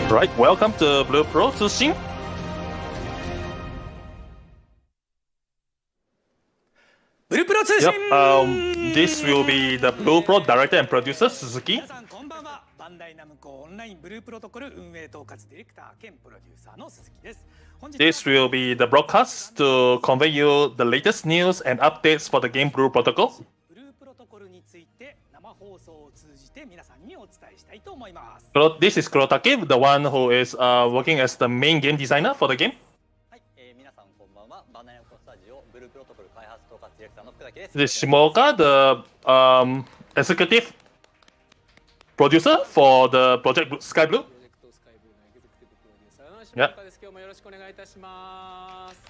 Right, welcome to Blue Pro Tsushin. Blue Pro Tsushin! This will be the Blue Pro director and producer, Suzuki. 皆さんこんばんは。バンダイナムコオンラインブループロトコル運営統括ディレクター兼プロデューサーの鈴木です。本日は This will be the broadcast to convey you the latest news and updates for the game Blue Protocol. ブループロトコルについて生放送を通じて皆さんにお伝えしたいと思います。This is Kurotake, the one who is working as the main game designer for the game. はい、皆さんこんばんは。バンダイナムコスタジオブループロトコル開発統括ディレクターの福崎です。This is Shimoka, the executive producer for the project Sky Blue. プロジェクトスカイブルーのエグゼクティブプロデューサーの下 Yeah. 岡です。今日もよろしくお願いいたします。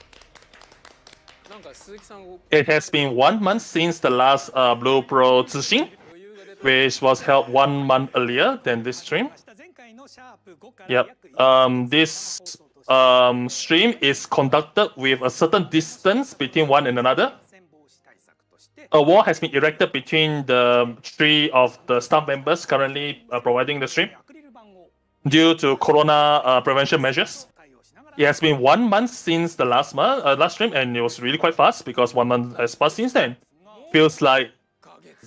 なんか鈴木さんを It has been 1 month since the last Blue Pro Tsushin, 余裕が出た which was held 1 month earlier than this stream. 前回のシャープ5から Yep. 約1 This stream is conducted with a certain distance between one and another. 感染防止対策として A wall has been erected between the three of the staff members currently providing the stream アクリル板を due to corona prevention measures. 対応しながら It has been 1 month since the last stream, and it was really quite fast because 1 month has passed since then. Feels like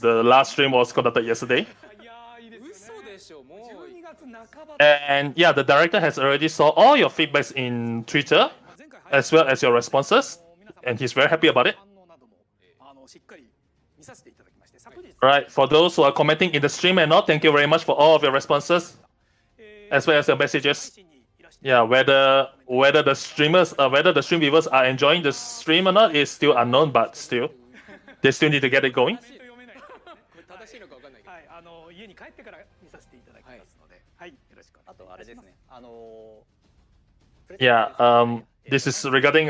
the last stream was conducted yesterday. いやーいいですよね。嘘でしょ。もう12月半ば And yeah, the director has already saw all your feedbacks in Twitter 前回 as well as your responses, 皆様 and he's very happy about it. 反応などもしっかり見させていただきまして昨日 Right, for those who are commenting in the stream and all, thank you very much for all of your responses え as well as your messages. 配信にいらして Yeah, whether the streamers, whether the stream viewers are enjoying the stream or not is still unknown, but still, they still need to get it going. コメント読めないですねこれ正しいのかわかんないけど。はい家に帰ってから見させていただきますのではいよろしくお願いいたしますあとあれですね。Yeah, this is regarding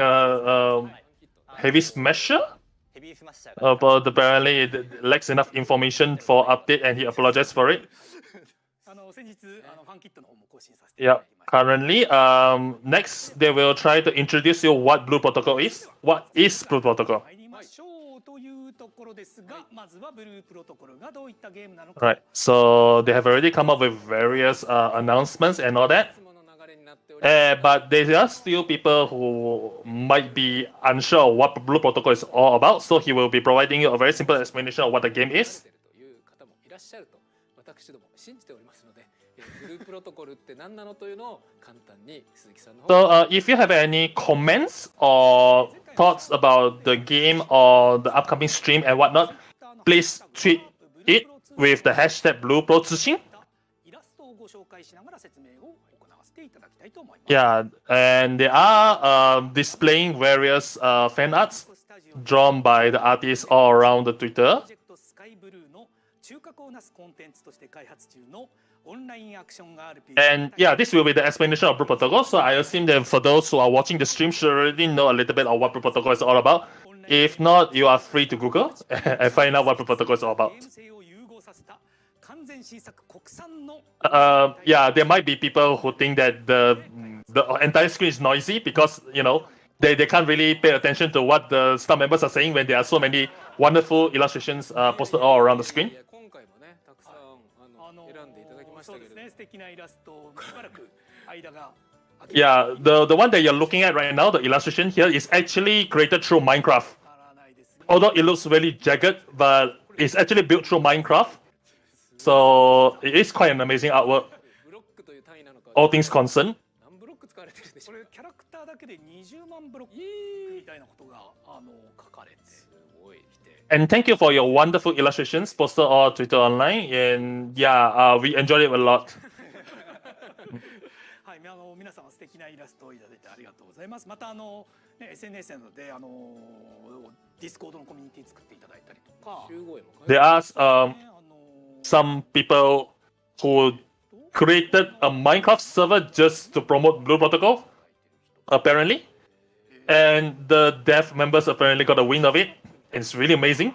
heavy smasher, ヘビースマッシャーが but apparently it lacks enough information for update, and he apologized for it. 先日ファンキットの方も更新させていた Yeah, だきました currently, next they will try to introduce you what Blue Protocol is. What is Blue Protocol? 参りましょうというところですがまずはブループロトコルがどういったゲームなのか Right, so they have already come up with various announcements and all that. いつもの流れになっております。 But there are still people who might be unsure of what Blue Protocol is all about, so he will be providing you a very simple explanation of what the game is. という方もいらっしゃると私ども信じておりますので、ブループロトコルって何なのというのを簡単に鈴木さんの方 So, if you have any comments or thoughts about the game or the upcoming stream and whatnot, please tweet it with the hashtag BlueProTsushin. イラストをご紹介しながら説明を行わせていただきたいと思います Yeah, and they are displaying various fan arts drawn by the artists all around the プ Twitter. ロジェクトスカイブルーの中核をなすコンテンツとして開発中のオンラインアクション RPG And yeah, this will be the explanation of Blue Protocol. So I assume that for those who are watching the stream should already know a little bit of what Blue Protocol is all about. If not, you are free to Google and find out what Blue Protocol is all about. ゲーム性を融合させた完全新作国産の Yeah, there might be people who think that the entire screen is noisy because they can't really pay attention to what the staff members are saying when there are so many wonderful illustrations posted all around the screen. 今回もねたくさん選んでいただきましたそうですけれども、ね素敵なイラストしばらく間が Yeah, the one that you're looking at right now, the illustration here, is actually created through Minecraft. 変わらないですが Although it looks really jagged, but it's actually built through Minecraft. So it is quite an amazing artwork, ブロックという単位なのか all things concerned. 何ブロック使われてるでしょう。これキャラクターだけで20万ブロックみたいなことが書かれてすごい来て。 And thank you for your wonderful illustrations posted on Twitter online. And yeah, we enjoyed it a lot. はい皆様素敵なイラストをいただいてありがとうございますまたSNS などでディスコードのコミュニティ作っていただいたりとか集合へも There are some people who created a Minecraft server just to promote Blue Protocol, apparently. And the dev members apparently got a win of it. It's really amazing.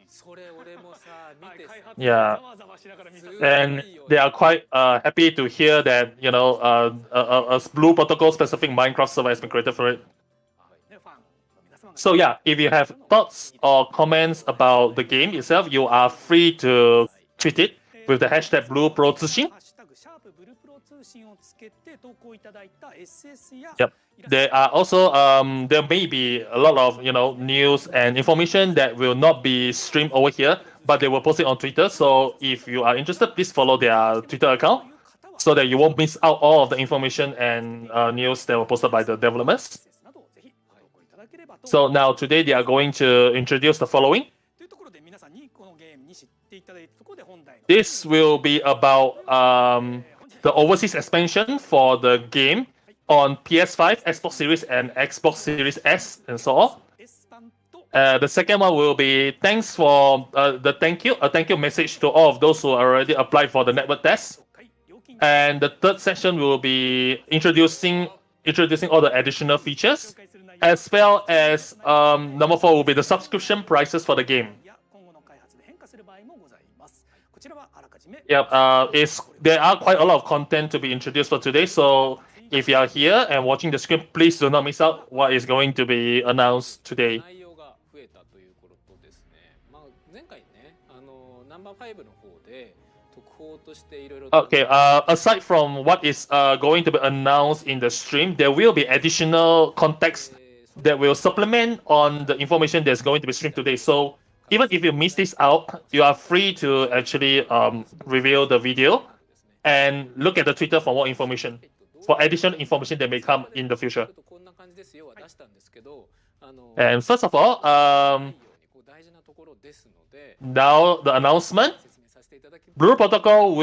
それ俺もさ見てさ開発 Yeah. ざわざわしながら見させて And they are quite happy to hear that a Blue Protocol specific Minecraft server has been created for it. ねファンの皆様 So yeah, if you have thoughts or comments about the game itself, you are free to tweet it with the hashtag BlueProTsushin. ハッシュタグシャープブルプロ通 Yep. There are also there may be a lot of news and information that will not be streamed over here, but they will post it on Twitter. So if you are interested, please follow their Twitter account so that you won't miss out all of the information and news that were posted by the developers. So now today they are going to introduce the following. This will be about the overseas expansion for the game on PS5, Xbox Series and Xbox Series X and so on. The second one will be thanks for the thank you message to all of those who already applied for the network test. And the third section will be introducing all the additional features, as well as number 4 will be the subscription prices for the game. Yep, there are quite a lot of content to be introduced for today, so if you are here and watching the screen, please do not miss out what is going to be announced today. Okay, aside from what is going to be announced in the stream, there will be additional context that will supplement on the information that's going to be streamed today. So even if you miss this out, you are free to actually review the video and look at the Twitter for more information, for additional information that may come in the future. And first of all, now the announcement. Blue Protocol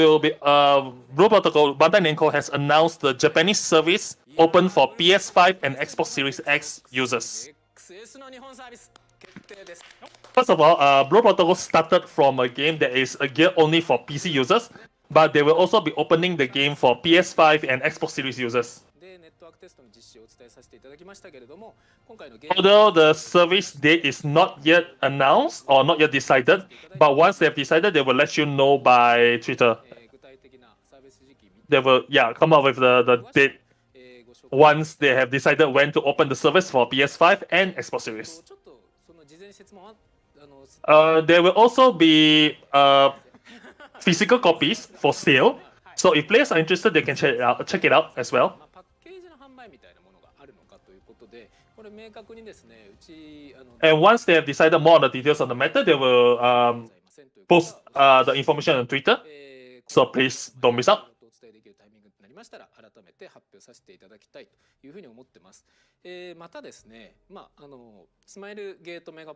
Bandai Namco has announced the Japanese service open for PS5 and Xbox Series X users. First of all, Blue Protocol started from a game that is a gear only for PC users, but they will also be opening the game for PS5 and Xbox Series users. Although the service date is not yet announced or not yet decided, but once they have decided, they will let you know by Twitter. They will come up with the date once they have decided when to open the service for PS5 and Xbox Series. There will also be physical copies for sale, so if players are interested, they can check it out as well. And once they have decided more on the details on the matter, they will post the information on Twitter. So please don't miss out.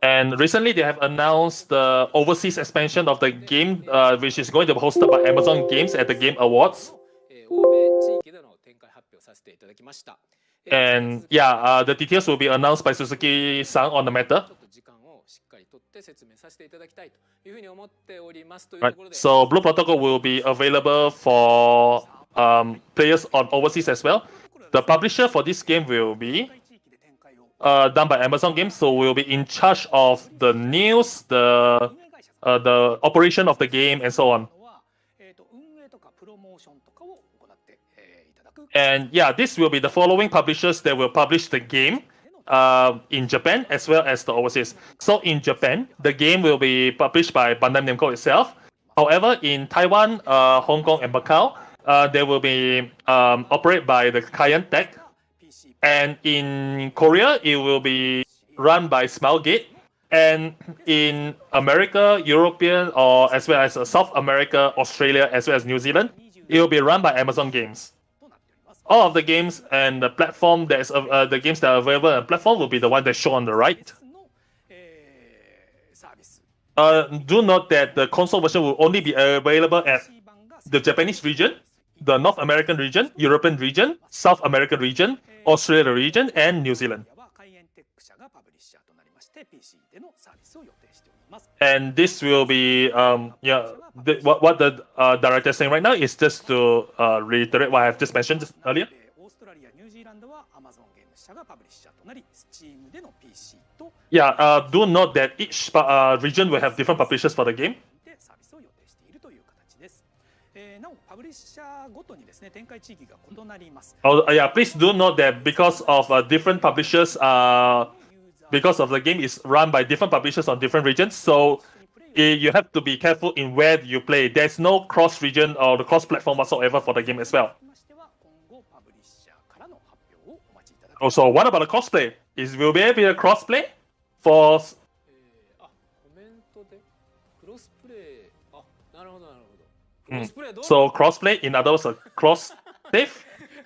And recently they have announced the overseas expansion of the game, which is going to be hosted by Amazon Games at the Game Awards. And the details will be announced by Suzuki-san on the matter. Right. So Blue Protocol will be available for players on overseas as well. The publisher for this game will be done by Amazon Games, so we'll be in charge of the news, the operation of the game, and so on. And this will be the following publishers that will publish the game in Japan as well as the overseas. So in Japan, the game will be published by Bandai Namco itself. However, in Taiwan, Hong Kong, and Macau, they will be operated by the Cayenne Tech. And in Korea, it will be run by Smilegate. And in America, European, or as well as South America, Australia, as well as New Zealand, it will be run by Amazon Games. All of the games and the platform that is the games that are available on the platform will be the one that's shown on the right. Do note that the console version will only be available at the Japanese region, the North American region, European region, South American region, Australia region, and New Zealand. And this will be what the director is saying right now is just to reiterate what I have just mentioned earlier. Do note that each region will have different publishers for the game. Please do note that because of different publishers, because of the game is run by different publishers on different regions, so you have to be careful in where you play. There's no cross-region or the cross-platform whatsoever for the game as well. Also, what about the crossplay? Will there be a crossplay for? コメントでクロスプレイ、なるほどなるほど。クロスプレイどう So crossplay, in other words, cross save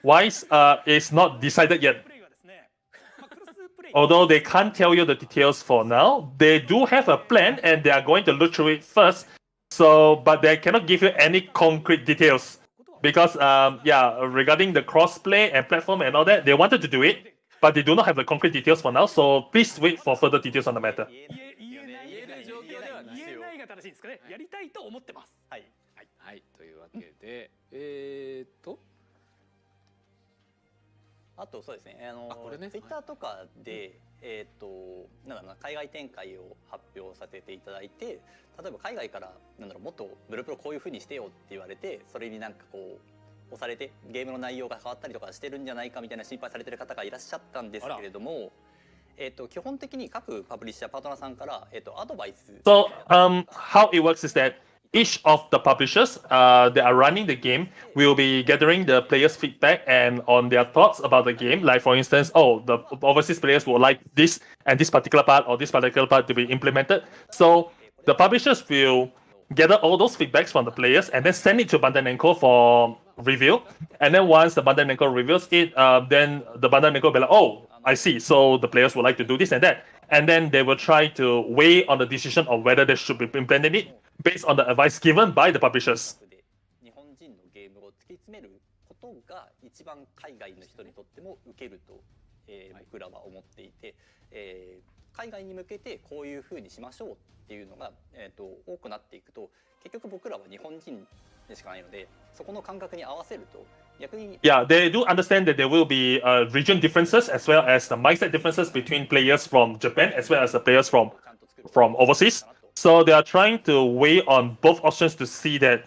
wise, is not decided yet. プレイがですね、クロスプレイ Although they can't tell you the details for now, they do have a plan and they are going to look through it first. So, but they cannot give you any concrete details because, regarding the crossplay and platform and all that, they wanted to do it, but they do not have the concrete details for now. So please wait for further details on the matter. 言えない状況ではない。言えないが正しいんですかね。やりたいと思ってます。はい。はい、というわけで、あとそうですね。これねツイッターとかで、なんだろうな、海外展開を発表させていただいて、例えば海外からなんだろう、もっとブルプロこういう風にしてよって言われて、それになんかこう押されてゲームの内容が変わったりとかしてるんじゃないかみたいな心配されてる方がいらっしゃったんですけれども、基本的に各パブリッシャーパートナーさんからアドバイス。So, how it works is that each of the publishers that are running the game will be gathering the players' feedback and on their thoughts about the game. Like for instance, the overseas players would like this and this particular part or this particular part to be implemented. So the publishers will gather all those feedbacks from the players and then send it to Bandai Namco for review. And then once the Bandai Namco reviews it, then the Bandai Namco will be like, oh, I see. So the players would like to do this and that. And then they will try to weigh on the decision of whether they should be implementing it based on the advice given by the publishers. 日本人のゲームを突き詰めることが一番海外の人にとっても受けると、僕らは思っていて、海外に向けてこういうふうにしましょうっていうのが、多くなっていくと、結局僕らは日本人でしかないので、そこの感覚に合わせると逆に Yeah, they do understand that there will be region differences as well as the mindset differences between players from Japan as well as the players from overseas. So they are trying to weigh on both options to see that,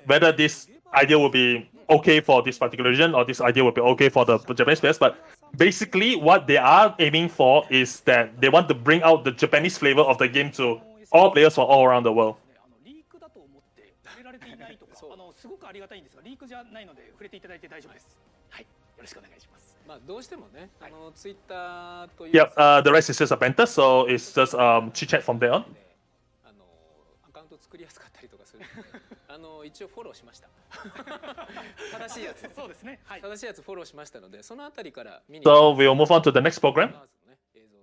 whether this idea will be okay for this particular region or this idea will be okay for the Japanese players. But basically what they are aiming for is that they want to bring out the Japanese flavor of the game to all players from all around the world. リークだと思って触れられていないとか、すごくありがたいんですが、リークじゃないので触れていただいて大丈夫です。はい、よろしくお願いします。まあどうしてもね、ツイッターという Yep, the rest is just a banter, so it's just chit chat from there on. アカウント作りやすかったりとかするので、一応フォローしました。正しいやつ、そうですね。はい。正しいやつフォローしましたので、そのあたりから見に。So we'll move on to the next program. 映像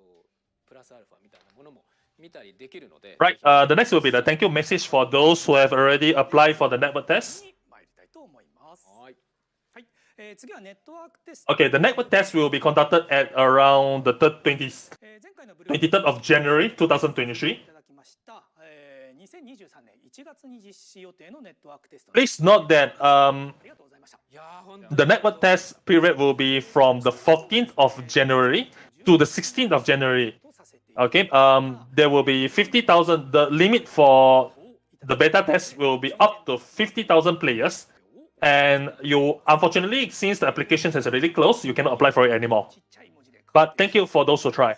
プラスアルファみたいなものも見たりできるので。Right, the next will be the thank you message for those who have already applied for the network test. 参りたいと思います。はい。次はネットワークテスト。Okay, the network test will be conducted at around the 23rd of January 2023. いただきました。2023年1月に実施予定のネットワークテスト。 Please note that ありがとうございました。 the network test period will be from the 14th of January to the 16th of January. Okay, there will be 50,000. The limit for the beta test will be up to 50,000 players. And you, unfortunately, since the application has already closed, you cannot apply for it anymore. But thank you for those who try.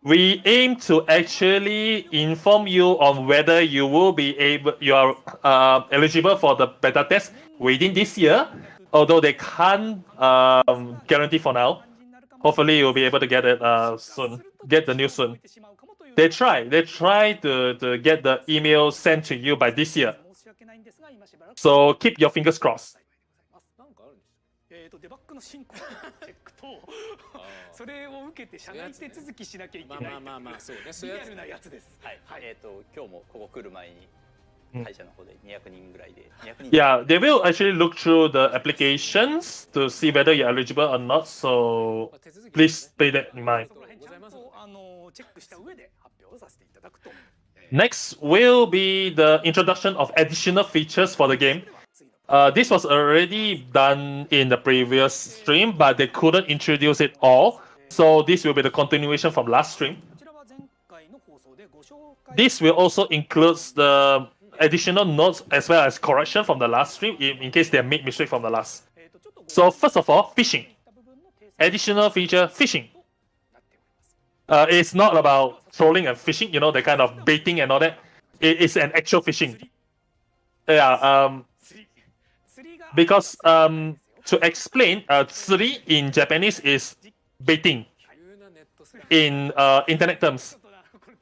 We aim to actually inform you on whether you are eligible for the beta test within this year, although they can't guarantee for now. Hopefully you'll be able to get it soon. Get the news soon. They try to get the email sent to you by this year. So keep your fingers crossed. デバッグの進行チェックとそれを受けて社内手続きしなきゃいけない。そうね。リアルなやつです。はい。今日もここ来る前に会社の方で200人ぐらいで。Yeah, they will actually look through the applications to see whether you're eligible or not. So please bear that in mind. チェックした上で発表させていただくと。Next will be the introduction of additional features for the game. This was already done in the previous stream, but they couldn't introduce it all. So this will be the continuation from last stream. This will also include the additional notes as well as correction from the last stream in case they made mistake from the last. So first of all, fishing. Additional feature, fishing. It's not about trolling and fishing, the kind of baiting and all that. It's an actual fishing. Yeah, because to explain, 3 in Japanese is baiting 急なネットスラ in internet terms,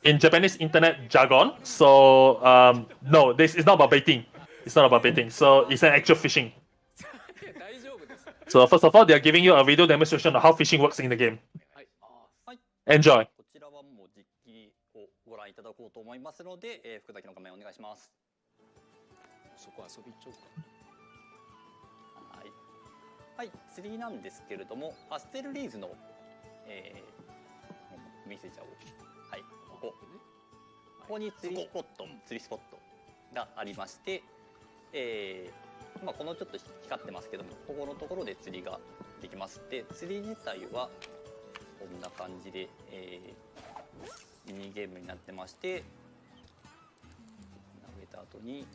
in Japanese internet jargon. So no, this is not about baiting. It's not about baiting. So it's an actual fishing. 大丈夫です。 So first of all, they are giving you a video demonstration of how fishing works in the game. はい。はい。 Enjoy. こちらはもう実機をご覧いただこうと思いますので、福崎の画面お願いします。そこ遊び行っちゃおうか。はい。はい、釣りなんですけれども、パステルリーズの、見せちゃおう。はい、ここに釣りスポットがありまして、まあこのちょっと光ってますけども、ここのところで釣りができます。で、釣り自体はこんな感じで、ミニゲームになってまして、投げた後に。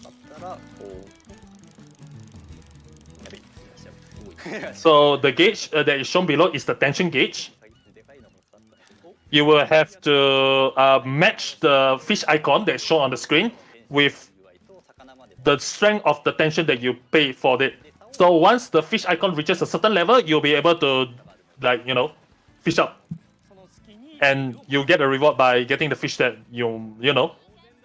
だったらこうやべいらっしゃる So the gauge that is shown below is the tension gauge. You will have to match the fish icon that's shown on the screen with the strength of the tension that you pay for it. So once the fish icon reaches a certain level, you'll be able to, like, fish up. And you get a reward by getting the fish that you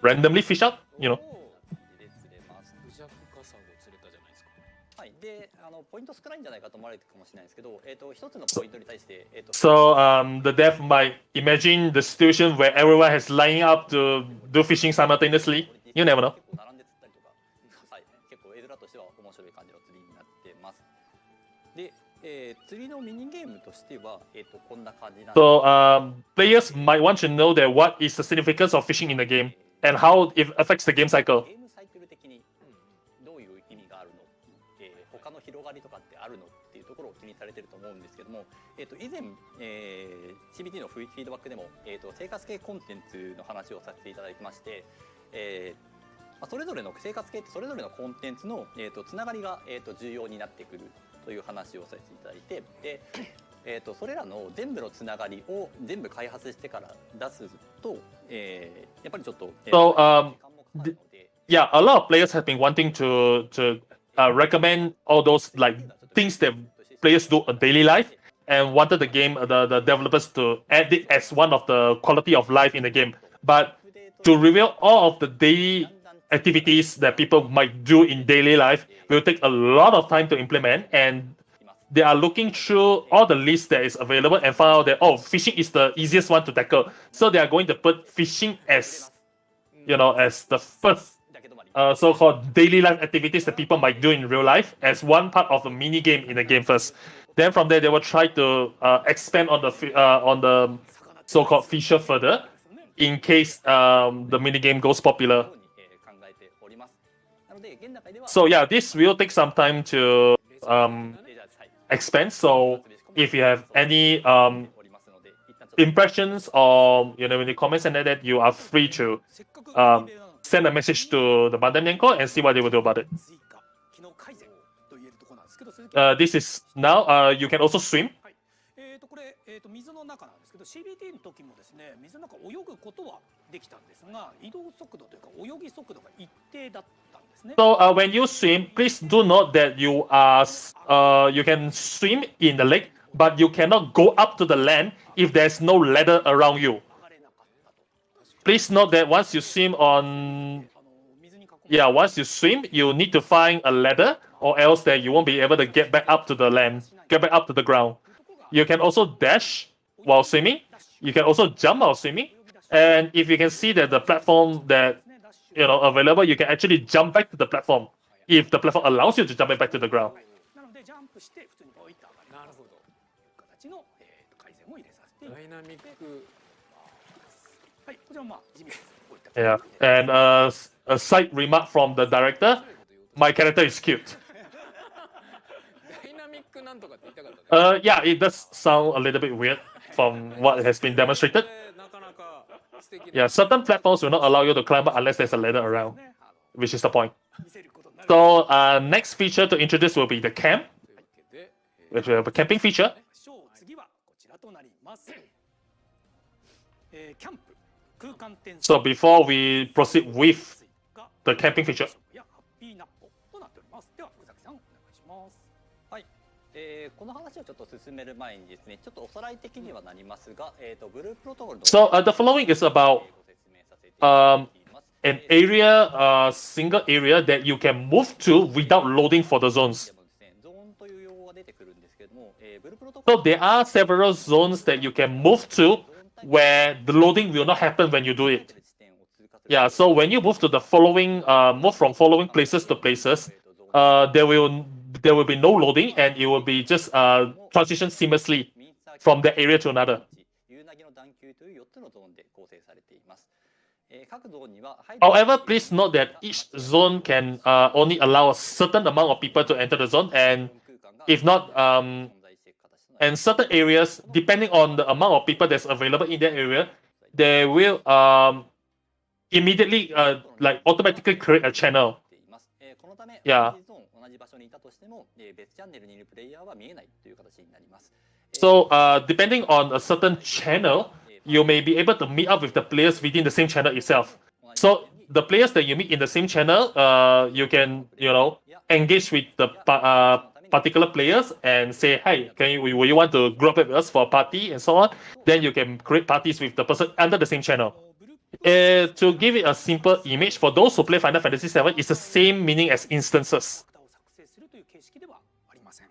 randomly fish up, クジャクカサゴ釣れたじゃないですか。はい、でポイント少ないんじゃないかと思われるかもしれないですけど、一つのポイントに対して、So the dev might imagine the situation where everyone has lining up to do fishing simultaneously. You never know. 結構並んで釣ったりとか、はい、結構絵面としては面白い感じの釣りになってます。で、釣りのミニゲームとしては、こんな感じなんです。So players might want to know that what is the significance of fishing in the game and how it affects the game cycle. ゲームサイクル的にどういう意味があるの、他の広がりとかってあるのっていうところを気にされてると思うんですけども、以前、CBT のフィードバックでも、生活系コンテンツの話をさせていただきまして、それぞれの生活系ってそれぞれのコンテンツの、つながりが、重要になってくるという話をさせていただいて、で、それらの全部のつながりを全部開発してから出すと、やっぱりちょっと、So 時間もかかるので。yeah, a lot of players have been wanting to recommend all those like things that players do in daily life and wanted the game, the developers to add it as one of the quality of life in the game. But to reveal all of the daily activities that people might do in daily life will take a lot of time to implement, and they are looking through all the lists that is available and found out that fishing is the easiest one to tackle. So they are going to put fishing as as the first so-called daily life activities that people might do in real life as one part of the mini game in the game first. Then from there they will try to expand on the so-called feature further in case the mini game goes popular. So yeah, this will take some time to expand. So if you have any impressions or any comments and that, you are free to send a message to the Bandai Namco and see what they will do about it. This is now you can also swim. これ、水の中なんですけど CBT の時もですね水の中泳ぐことはできたんですが移動速度というか泳ぎ速度が一定だったんですね。So when you swim, please do note that you can swim in the lake, but you cannot go up to the land if there's no ladder around you. Please note that once you swim, you need to find a ladder, or else that you won't be able to get back up to the ground. You can also dash while swimming. You can also jump while swimming. And if you can see that the platform that available, you can actually jump back to the platform if the platform allows you to jump back to the ground. なのでジャンプして普通にポイッと上がる。なるほど。形の改善を入れさせて。ダイナミック。はい、こちら地味です。こういった。Yeah, and a side remark from the director: my character is cute. Yeah, it does sound a little bit weird from what has been demonstrated. Yeah, certain platforms will not allow you to climb up unless there's a ladder around, which is the point. So next feature to introduce will be the camp, which will have a camping feature. So before we proceed with the camping feature. やハッピーナッポとなっております。では宇崎さんお願いします。はい、この話をちょっと進める前にですね、ちょっとおさらい的にはなりますが、ブループロトコルの So the following is about an area, single area that you can move to without loading for the zones. ゾーンという用語が出てくるんですけれども、ブループロトコ So ル there are several zones that you can move to where the loading will not happen when you do it. Yeah, so when you move to the following, move from following places to places, there will be no loading and it will be just transition seamlessly from that area to another. 夕凪の段丘という4つのゾーンで構成されています。各ゾーンには However, please note that each zone can only allow a certain amount of people to enter the zone, and if not, and certain areas, depending on the amount of people that's available in that area, they will immediately like automatically create a channel. このため Yeah. 同じ場所にいたとしても、別チャンネルにいるプレイヤーは見えないという形になります。 So, depending on a certain channel, you may be able to meet up with the players within the same channel itself. So, the players that you meet in the same channel, you can, engage with the particular players and say, "Hey, will you want to group up with us for a party?" and so on. Then you can create parties with the person under the same channel. To give it a simple image, for those who play Final Fantasy VII, it's the same meaning as instances. を作成するという形式ではありません。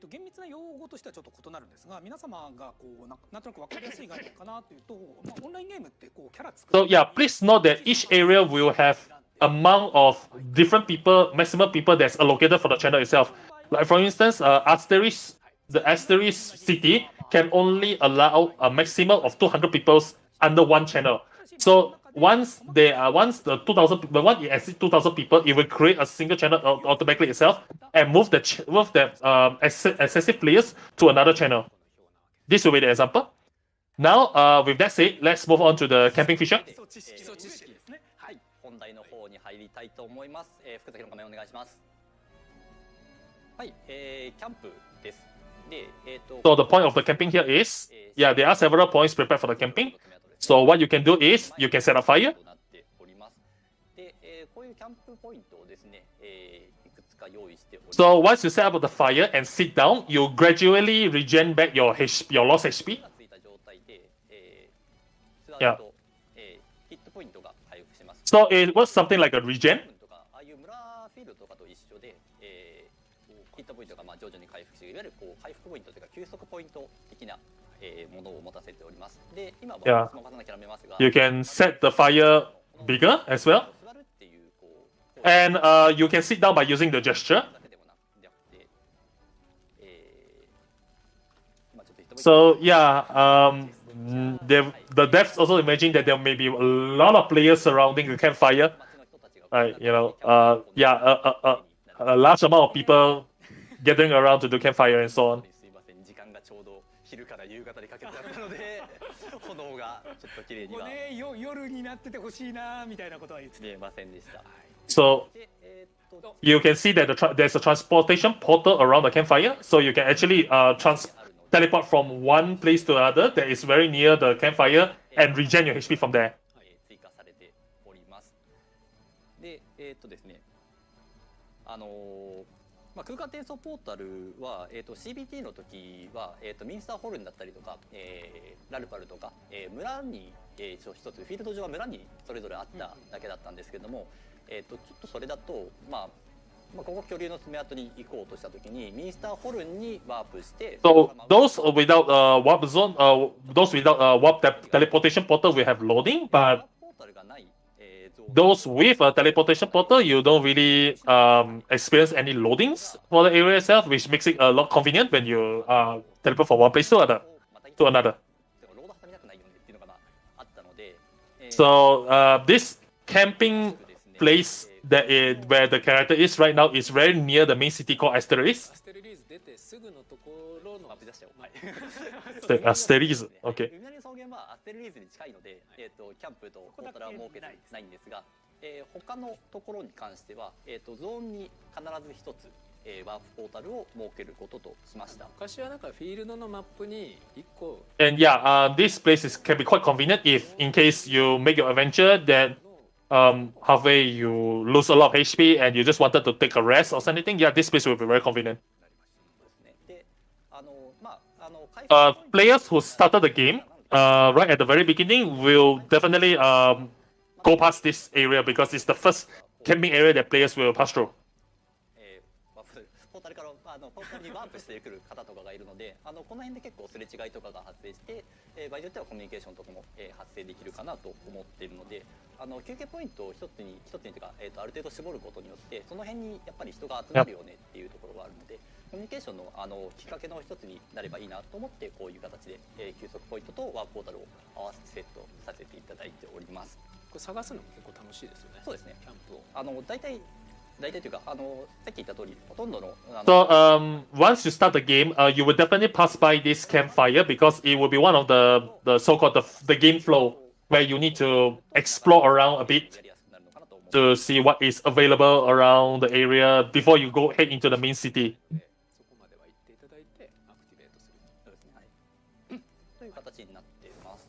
厳密な用語としてはちょっと異なるんですが、皆様がこうなんとなく分かりやすい概念かなというと、オンラインゲームってこうキャラ作る。So yeah, please note that each area will have amount of different people, maximum people that's allocated for the channel itself. Like for instance, the Asterisk city can only allow a maximum of 200 people under one channel. So once the 2,000 people, when it exceeds 2,000 people, it will create a single channel automatically itself and move the excessive players to another channel. This will be the example. Now, with that said, let's move on to the camping feature. 基礎知識ですね。はい。本題の方に入りたいと思います。福崎の画面お願いします。はい、キャンプです。で、So the point of the camping here is, yeah, there are several points prepared for the camping. So what you can do is you can set a fire. で、こういうキャンプポイントをですね、いくつか用意しております。So once you set up the fire and sit down, you gradually regen back your lost HP. ついた状態で、Yeah. ヒットポイントが回復します。 So it was something like a regen. ああいう村フィールドとかと一緒で、ヒットポイントが徐々に回復して、いわゆるこう回復ポイントというか休息ポイント的なものを持たせております。で、今はスマホがめますが、 You can set the fire bigger as well. 座るっていうこう And you can sit down by using the gesture. だけでもなくて、今ちょっとヒットポイント So yeah, the devs also imagine that there may be a lot of players surrounding the campfire. 街の人たちが Yeah, a large amount of people gathering around to do campfire and so on. すいません、時間がちょうど昼から夕方にかけてあったので炎がちょっと綺麗にはここね、夜になっててほしいなみたいなことは言ってた。見えませんでした。 So で、you can see that there's a transportation portal around the campfire, so you can actually teleport from one place to another that is very near the campfire and regen your HP from there. 追加されております。で、ですね、空間転送ポータルは、CBT の時は、ミンスターホルンだったりとか、ラルパルとか、村に、一つフィールド上は村にそれぞれあっただけだったんですけども、ちょっとそれだと、ここ巨竜の爪痕に行こうとした時にミンスターホルンにワープして、 So those without warp zone, those without warp teleportation portal will have loading, but ポータルがない、ゾーン those with a teleportation portal, you don't really experience any loadings for the area itself, which makes it a lot convenient when you teleport from one place to another. をまた To another. ロード挟みたくないよねっていうのがあったので、So this camping place where the character is right now is very near the main city called Asterisk. アステルリーズ出てすぐのところのマップ出しちゃおう。はい。 Asterisk. Okay. 海なり草原はアステルリーズに近いので、キャンプとポータルは設けてないんですが、他のところに関しては、ゾーンに必ず一つ、ワープポータルを設けることとしました。昔はなんかフィールドのマップに1個 And yeah, this place can be quite convenient if, in case you make your adventure, that halfway you lose a lot of HP and you just wanted to take a rest or something, yeah, this place will be very convenient. Players who started the game right at the very beginning will definitely go past this area because it's the first camping area that players will pass through. ポータルからポータルにワープしてくる方とかがいるので、この辺で結構すれ違いとかが発生して、場合によってはコミュニケーションとかも、発生できるかなと思っているので、休憩ポイントを一つにというか、ある程度絞ることによってその辺にやっぱり人が集まるよねっていうところがあるので、コミュニケーションのきっかけの一つになればいいなと思ってこういう形で、休息ポイントとワープポータルを合わせてセットさせていただいております。これ探すのも結構楽しいですよね。そうですね。キャンプを。大体というか、さっき言った通り、ほとんどの。So once you start the game, you will definitely pass by this campfire because it will be one of the so-called the game flow where you need to explore around a bit to see what is available around the area before you go head into the main city. そこまでは行っていただいてアクティベートする。そうですね。はい。という形になっています。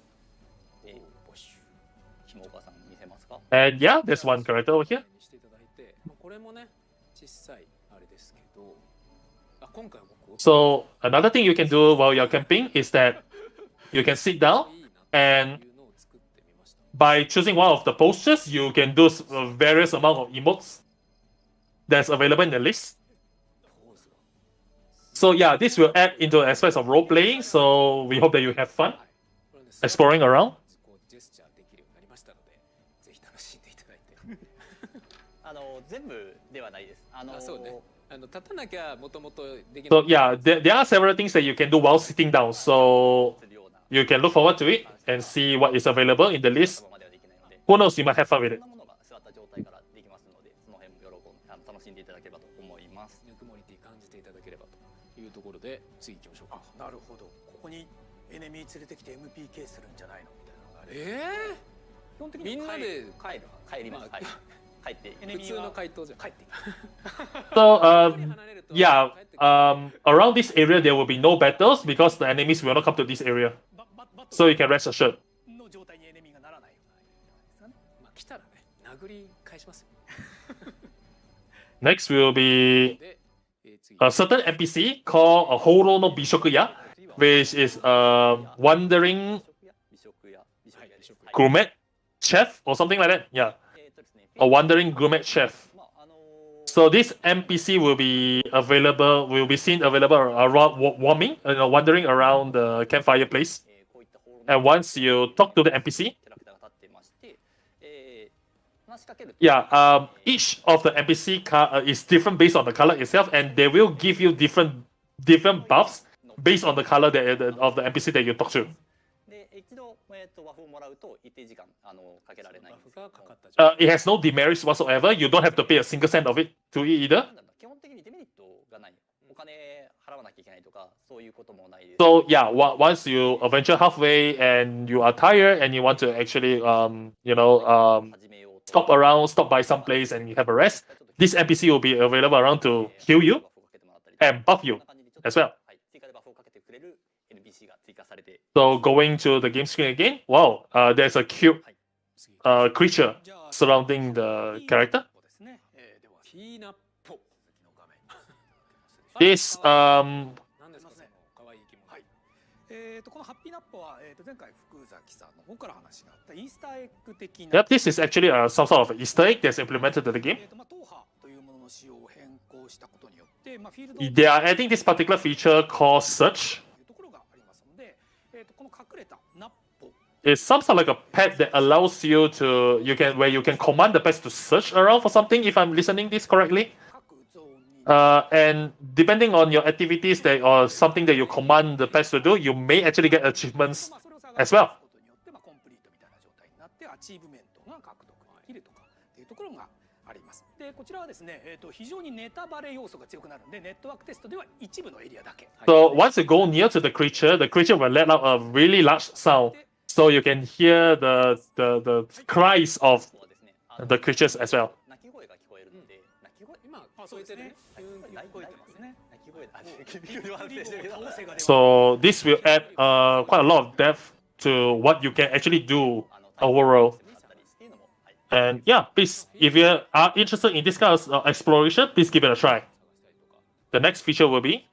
ひもおかさん見せますか。And yeah, there's one character over here. していただいて、これもね小さいあれですけど、今回は僕。So another thing you can do while you're camping is that you can sit down and by choosing one of the postures, you can do various amount of emotes that's available in the list. So yeah, this will add into aspects of role playing. So we hope that you have fun exploring around. ジェスチャーできるようになりましたので、ぜひ楽しんでいただいて。全部ではないです。そうね。立たなきゃもともとできない。 So yeah, there are several things that you can do while sitting down. So you can look forward to it and see what is available in the list. Who knows, you might have fun with it. そんなものが座った状態からできますので、その辺も楽しんでいただければと思います。ぬくもりって感じていただければというところで次行きましょうか。なるほど。ここにエネミー連れてきて MPK するんじゃないのみたいなのがある。基本的にみんなで帰ります。帰って普通の回答じゃん。帰っていく。 So yeah, around this area there will be no battles because the enemies will not come to this area. So you can rest assured. の状態にエネミーがならないような。まあ来たらね殴り返しますよ。 Next will be で、次 a certain NPC called a Horo no Bishokuya, which is a wandering gourmet chef or something like that. Yeah, a wandering gourmet chef. So this NPC will be seen available around warming, wandering around the campfire place. And once you talk to the NPC, yeah, each of the NPC is different based on the color itself, and they will give you different buffs based on the color of the NPC that you talk to. It has no demerits whatsoever. You don't have to pay a single cent of it to it either. So yeah, once you venture halfway and you are tired and you want to actually stop by some place and you have a rest, this NPC will be available around to heal you and buff you as well. So going to the game screen again, wow, there's a cute creature surrounding the character. This このハッピーナップは前回福崎さんの方から話があったイースターエッグ的な。 Yep, this is actually some sort of Easter egg that's implemented to the game. 踏破というものの仕様を変更したことによって、フィールド They are adding this particular feature called Search. というところがありますので、この隠れたナッポ It's some sort of like a pet that allows you to where you can command the pets to search around for something. If I'm listening this correctly. 各ゾーンに And depending on your activities or something that you command the pets to do, you may actually get achievements それを探 as す well. ことによってコンプリートみたいな状態になってアチーブメントが獲得できるとかっていうところがあります。でこちらはですね、非常にネタバレ要素が強くなるので、ネットワークテストでは一部のエリアだけ。 So once you go near to the creature will let out a really large sound, so you can hear the cries of the creatures as well. 鳴き声が聞こえるので、鳴き声今そうですね。聞こえてますね。鳴き声だ。 So this will add quite a lot of depth to what you can actually do overall. And yeah, please, if you are interested in this kind of exploration, please give it a try. The next feature will be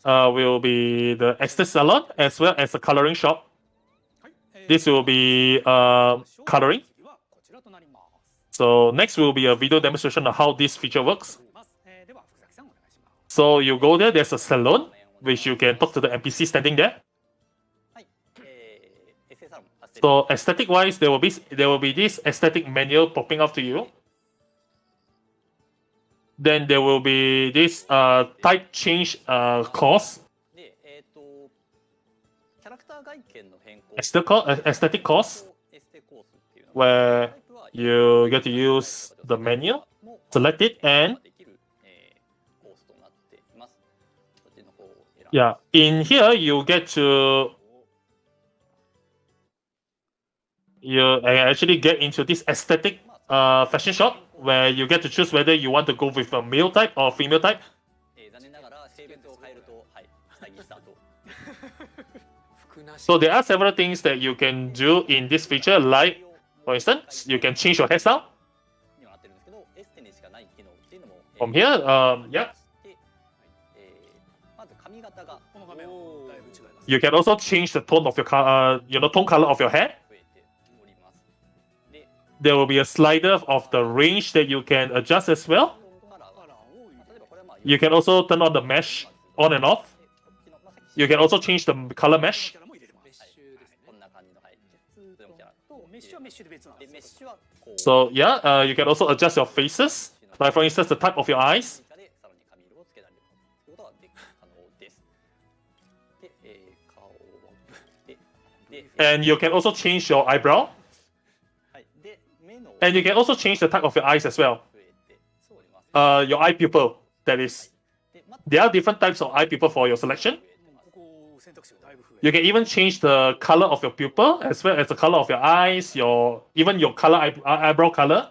the estate salon as well as a coloring shop. This will be coloring. So next will be a video demonstration of how this feature works. So you go there, there's a salon, which you can talk to the NPC standing there. So aesthetic wise, there will be this aesthetic menu popping up to you. Then there will be this type change course. Aesthetic course, where you get to use the menu, select it, and yeah, in here you get to actually get into this aesthetic fashion shop where you get to choose whether you want to go with a male type or female type. So there are several things that you can do in this feature, like for instance, you can change your hairstyle. From here, yeah. You can also change the tone of your tone color of your hair. There will be a slider of the range that you can adjust as well. You can also turn on the mesh on and off. You can also change the color mesh. So yeah, you can also adjust your faces. Like for instance, the type of your eyes. And you can also change your eyebrow. And you can also change the type of your eyes as well. Your eye pupil, that is. There are different types of eye pupil for your selection. You can even change the color of your pupil as well as the color of your eyes, even your eyebrow color.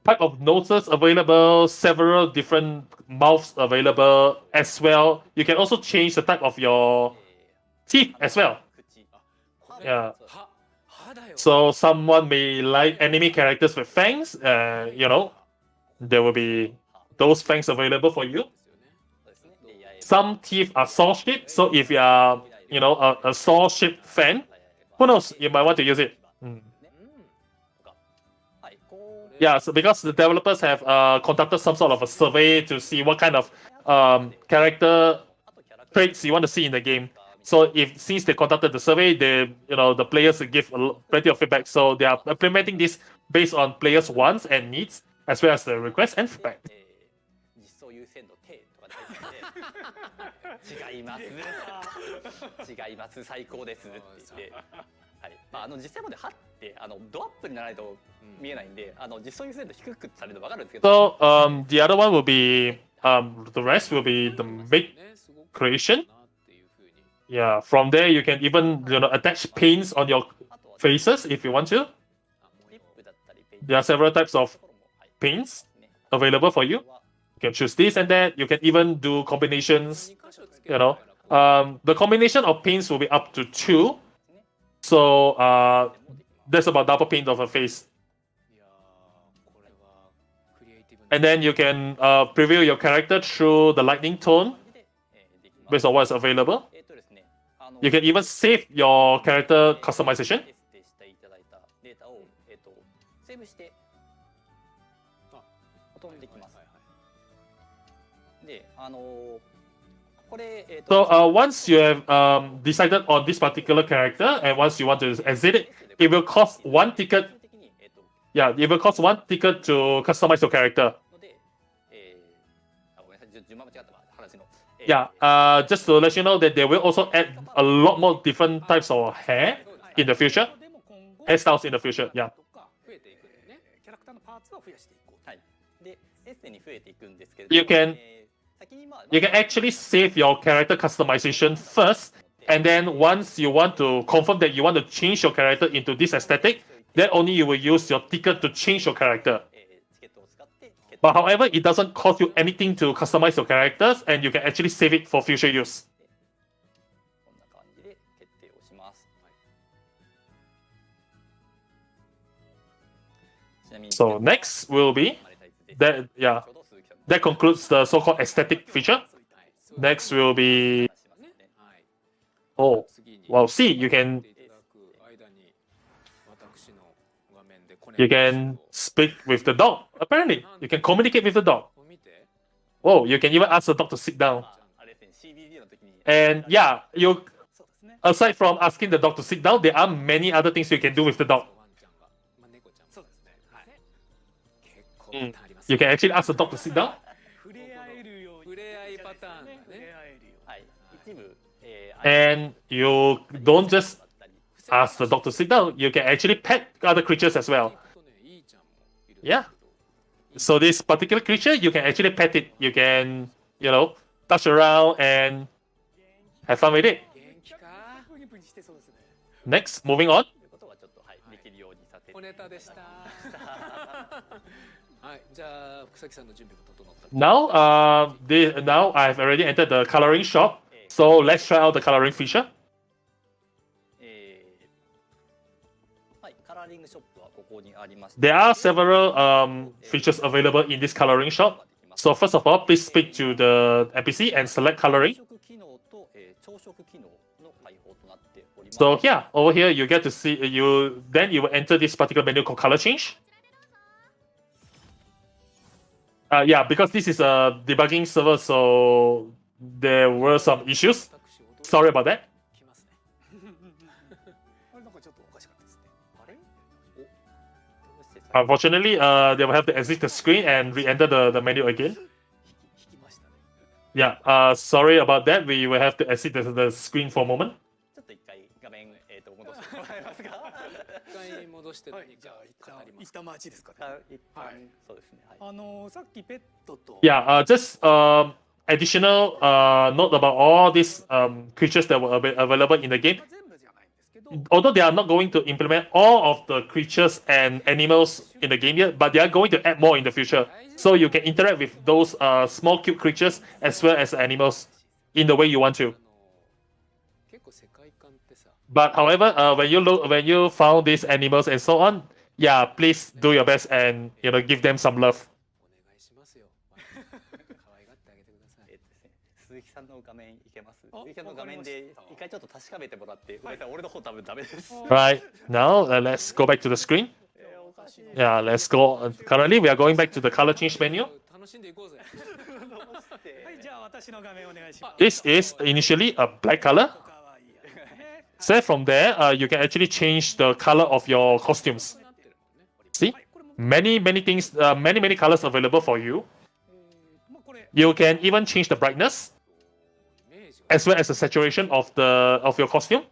Type of noses available, several different mouths available as well. You can also change the type of your teeth as well. Yeah. So someone may like anime characters with fangs. There will be those fangs available for you. Some teeth are saw-shaped, so if you are, a saw-shaped fan, who knows, you might want to use it. Yeah, so because the developers have conducted some sort of a survey to see what kind of character traits you want to see in the game. So since they conducted the survey, the players give plenty of feedback. So they are implementing this based on players' wants and needs, as well as the requests and feedback. 違います最高ですって言って、はい、実際まで貼ってドアップにならないと見えないんで、実装優先度低くされるの分かるんですけど。So the other one will be the rest will be the make creation. Yeah, from there you can even attach paints on your faces if you want to. There are several types of paints available for you. You can choose this and that. You can even do combinations. The combination of paints will be up to 2. So that's about double paint of a face. And then you can preview your character through the lightning tone based on what's available. You can even save your character customization. So once you have decided on this particular character and once you want to exit it, it will cost 1 ticket. Yeah, it will cost 1 ticket to customize your character. Yeah, just to let you know that they will also add a lot more different types of hair in the future. Hairstyles in the future, yeah. You can actually save your character customization first, and then once you want to confirm that you want to change your character into this aesthetic, then only you will use your ticket to change your character. But however, it doesn't cost you anything to customize your characters, and you can actually save it for future use. So next will be that. Yeah, that concludes the so-called aesthetic feature. Next will be oh wow. See, you can speak with the dog. Apparently, you can communicate with the dog. Oh, you can even ask the dog to sit down. And yeah, you aside from asking the dog to sit down, there are many other things you can do with the dog. You can actually ask the dog to sit down. And you don't just ask the dog to sit down, you can actually pet other creatures as well. Yeah. So this particular creature, you can actually pet it. You can, touch around and have fun with it. Next, moving on. Now, now I've already entered the coloring shop. So let's try out the coloring feature. There are several features available in this coloring shop. So first of all, please speak to the NPC and select coloring. So yeah, over here you get to see then you will enter this particular menu called color change. Yeah, because this is a debugging server, so there were some issues. Sorry about that. Unfortunately, they will have to exit the screen and re-enter the menu again. Yeah, sorry about that. We will have to exit the screen for a moment. Yeah, just additional note about all these creatures that were available in the game. Although they are not going to implement all of the creatures and animals in the game yet, but they are going to add more in the future. So you can interact with those small cute creatures as well as animals in the way you want to. But however, when you found these animals and so on, yeah, please do your best and give them some love. Right, now let's go back to the screen. Yeah, let's go. Currently, we are going back to the color change menu. This is initially a black color. So from there, you can actually change the color of your costumes. See, many things, many colors available for you. You can even change the brightness as well as the saturation of your costume.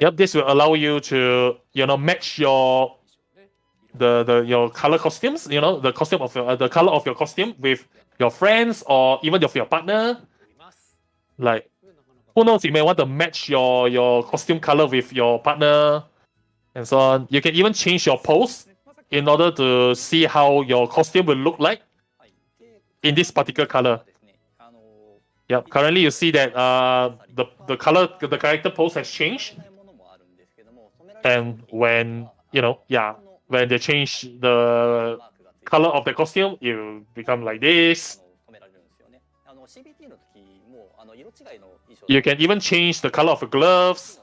Yep, this will allow you to match your color costumes, the costume of the color of your costume with your friends or even with your partner. Like, who knows, you may want to match your costume color with your partner and so on. You can even change your pose in order to see how your costume will look like in this particular color. Yep, currently you see that the color, the character pose has changed. And when, when they change the color of the costume, you become like this. You can even change the color of the gloves.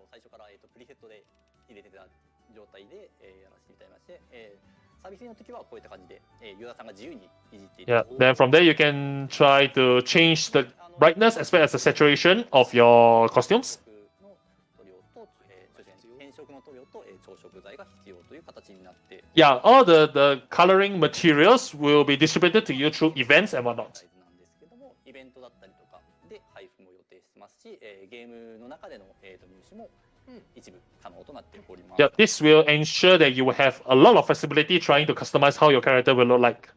Yeah, then from there you can try to change the brightness as well as the saturation of your costumes. Yeah, all the coloring materials will be distributed to you through events and whatnot. Yeah, this will ensure that you will have a lot of flexibility trying to customize how your character will look like.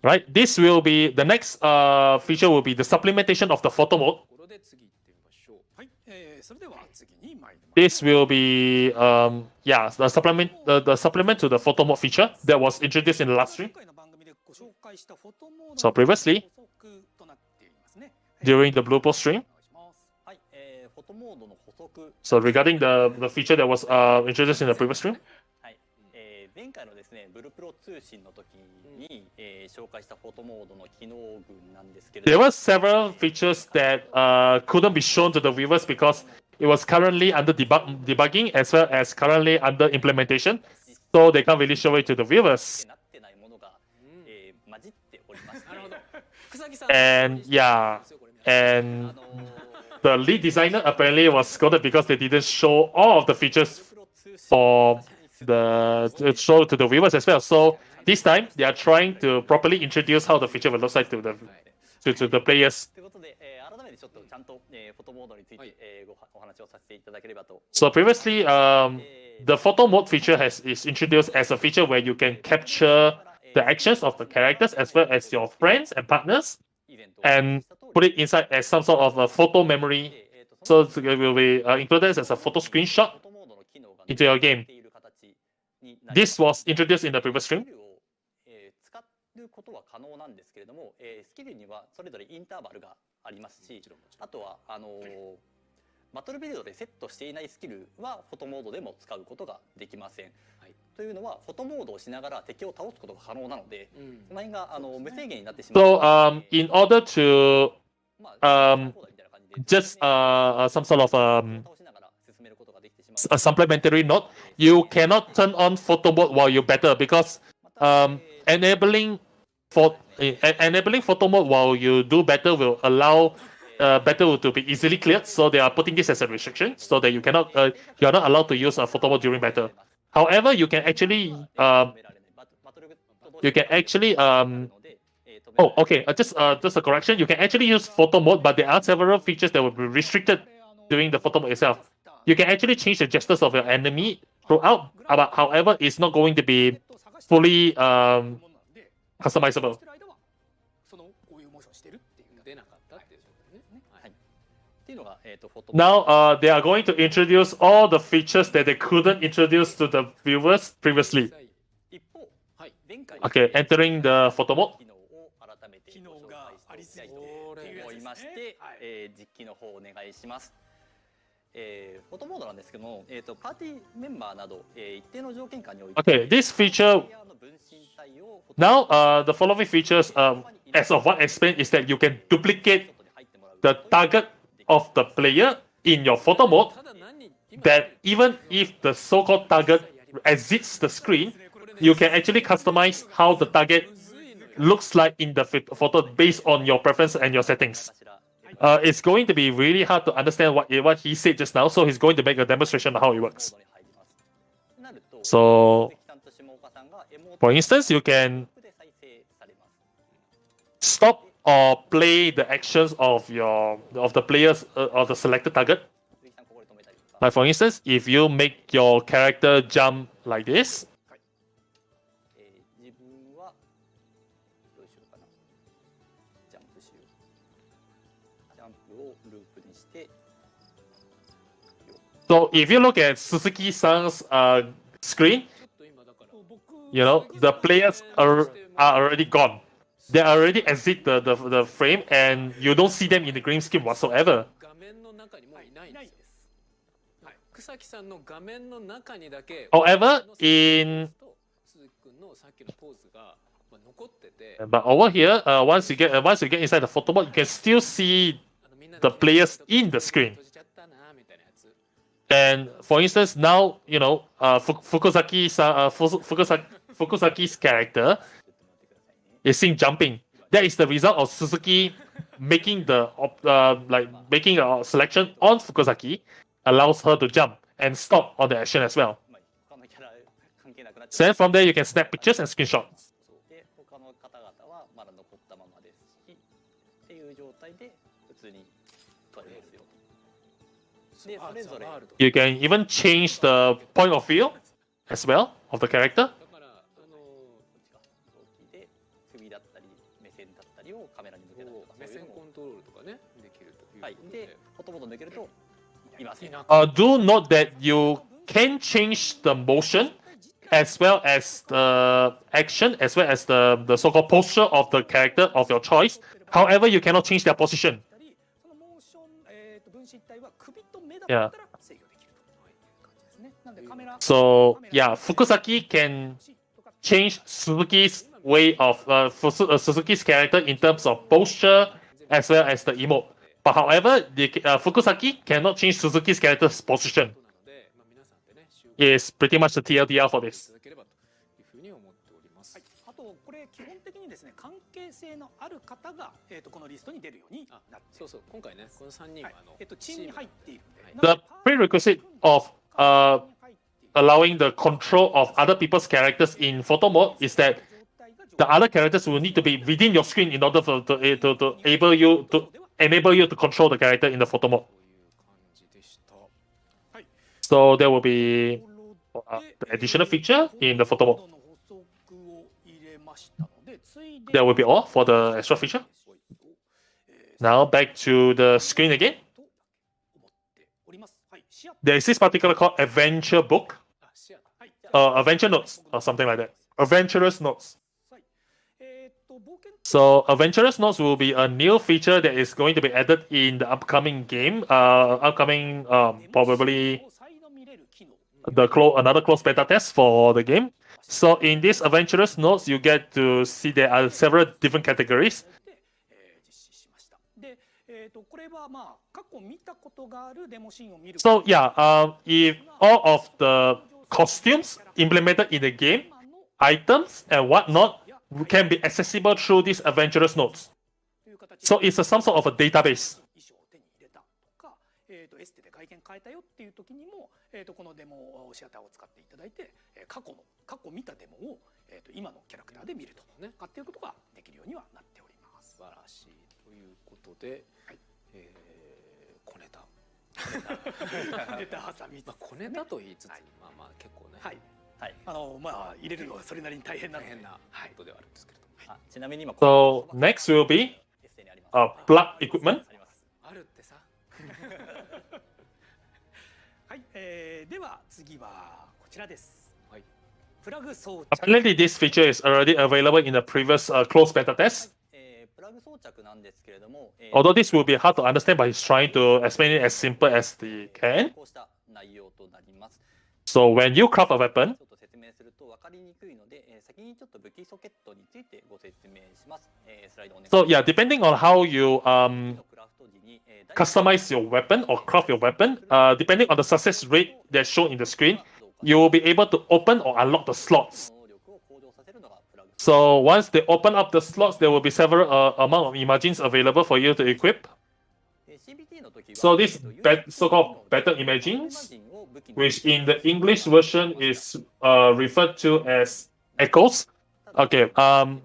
right? This will be the next feature will be the supplementation of the photo mode. ところで次行ってみましょう。はい、それでは次に参ります。 This will be the supplement to the photo mode feature that was introduced in the last stream. 今回の番組でご紹介したフォトモード So previously, 補足となっていますね。 during the Blue Post stream. お願いします。はい、フォトモードの補足。 So regarding the feature that was introduced in the previous stream, はい、前回のですね、ブルプロ通信の時に、紹介したフォトモードの機能群なんですけれ there ども、 were several features that couldn't be shown to the viewers because it was currently under debugging as well as currently under implementation. So they can't really show it to the viewers. なってないものが、混じっておりまして、なるほど。草木さん。 And yeah, and the lead designer apparently was scolded because they didn't show all of the features for to show to the viewers as well. So this time they are trying to properly introduce how the feature will look like to the players. ということで、改めてちょっとちゃんと、フォトモードについて、お話をさせていただければと。 So previously, the photo mode feature is introduced as a feature where you can capture the actions of the characters as well as your friends and partners and put it inside as some sort of a photo memory. So it will be included as a photo screenshot into your game. This was introduced in the previous stream. 使うことは可能なんですけれども、スキルにはそれぞれインターバルがありますし、あとはバトルビルドでセットしていないスキルはフォトモードでも使うことができません。はい、というのはフォトモードをしながら敵を倒すことが可能なので、その辺が無制限になってしまう。So in order to just some sort of a supplementary note, you cannot turn on photo mode while you battle because enabling photo mode while you do battle will allow battle to be easily cleared. So they are putting this as a restriction so that you are not allowed to use a photo mode during battle. However, you can actually oh, okay. Just a correction. You can actually use photo mode, but there are several features that will be restricted during the photo mode itself. You can actually change the gestures of your enemy throughout, but however, it's not going to be fully customizable. そのこういうモーションしてるっていう出なかったっていうことね。はい。っていうのがフォトモード。 Now, they are going to introduce all the features that they couldn't introduce to the viewers previously. 一方、はい、前回 Okay, entering the photo mode. 機能を改めてご紹介していきたいと思いまして、実機の方をお願いします。フォトモードなんですけども、パーティーメンバーなど、一定の条件下において、 Okay, this feature. Now, the following features, as of what I explained, is that you can duplicate the target of the player in your photo mode. That even if the so-called target exits the screen, you can actually customize how the target looks like in the photo based on your preference and your settings. It's going to be really hard to understand what he said just now, so he's going to make a demonstration of how it works. So, for instance, you can stop or play the actions of the players of the selected target. Like for instance, if you make your character jump like this, so if you look at Suzuki-san's screen, you know, the players are already gone. They already exit the frame and you don't see them in the green screen whatsoever. 画面の中にもういないんです。はい。草木さんの画面の中にだけ。 However, in 鈴木君のさっきのポーズが残ってて。 but over here, once you get inside the photo mode, you can still see the players in the screen. And for instance, now you know Fukusaki's character is seen jumping. That is the result of Suzuki making making a selection on Fukusaki allows her to jump and stop on the action as well. So then from there, you can snap pictures and screenshots. で他の方々はまだ残ったままですしっていう状態で普通に撮れますよ。でそれぞれ You can even change the point of view as well of the character. で首だったり剣だったりをカメラに向けたりとか、目線コントロールとかねできるということで、はい、でほとんど抜けるといません。Do note that you can change the motion as well as the action, as well as the so-called posture of the character of your choice. However, you cannot change their position. そのモーション、分子一体は首と目だっ Yeah. たら制御できるという感じですね。なんでカメラ So yeah, Fukusaki can change Suzuki's way of Suzuki's character in terms of posture as well as the emote. But however, Fukusaki cannot change Suzuki's character's position. Is pretty much the TLDR for this. あとこれ基本的にですね、関係性のある方がこのリストに出るようになって、そうそう今回ねこの3人はチームに入っているんで、 The prerequisite of allowing the control of other people's characters in photo mode is that the other characters will need to be within your screen in order to enable you to control the character in the photo mode. So there will be the additional feature in the photo mode. That will be all for the extra feature. Now back to the screen again. There is this particular called Adventure Book, Adventure Notes or something like that. Adventurous Notes. So Adventurous Notes will be a new feature that is going to be added in the upcoming game. Probably another closed beta test for the game. So in this Adventurous Notes, you get to see there are several different categories. So yeah, if all of the costumes implemented in the game, items and whatnot can be accessible through these Adventurous Notes. So it's some sort of a database. エステで外見変えたよっていう時にも、このデモシアターを使っていただいて、過去見たデモを、今のキャラクターで見るとかっていうことができるようにはなっております。素晴らしいということで、はい、小ネタネタ挟み、小ネタと言いつつ、まあ結構ね、はいはい、入れるのはそれなりに大変なことではあるんですけれども、ちなみに今 So next will be plug equipment. あるってさ。はい、では次はこちらです。はい。プラグ装着。Apparently, this feature is already available in the previous closed beta test. プラグ装着なんですけれども、Although this will be hard to understand, but he's trying to explain it as simple as he can. こうした内容となります。So when you craft a weapon, ちょっと説明すると分かりにくいので、先にちょっと武器ソケットについてご説明します。スライドお願いします。so yeah, depending on how you customize your weapon or craft your weapon, depending on the success rate that's shown in the screen, you will be able to open or unlock the slots. So once they open up the slots, there will be several amount of imagines available for you to equip. So this so-called battle imagines, which in the English version is referred to as echoes. Okay,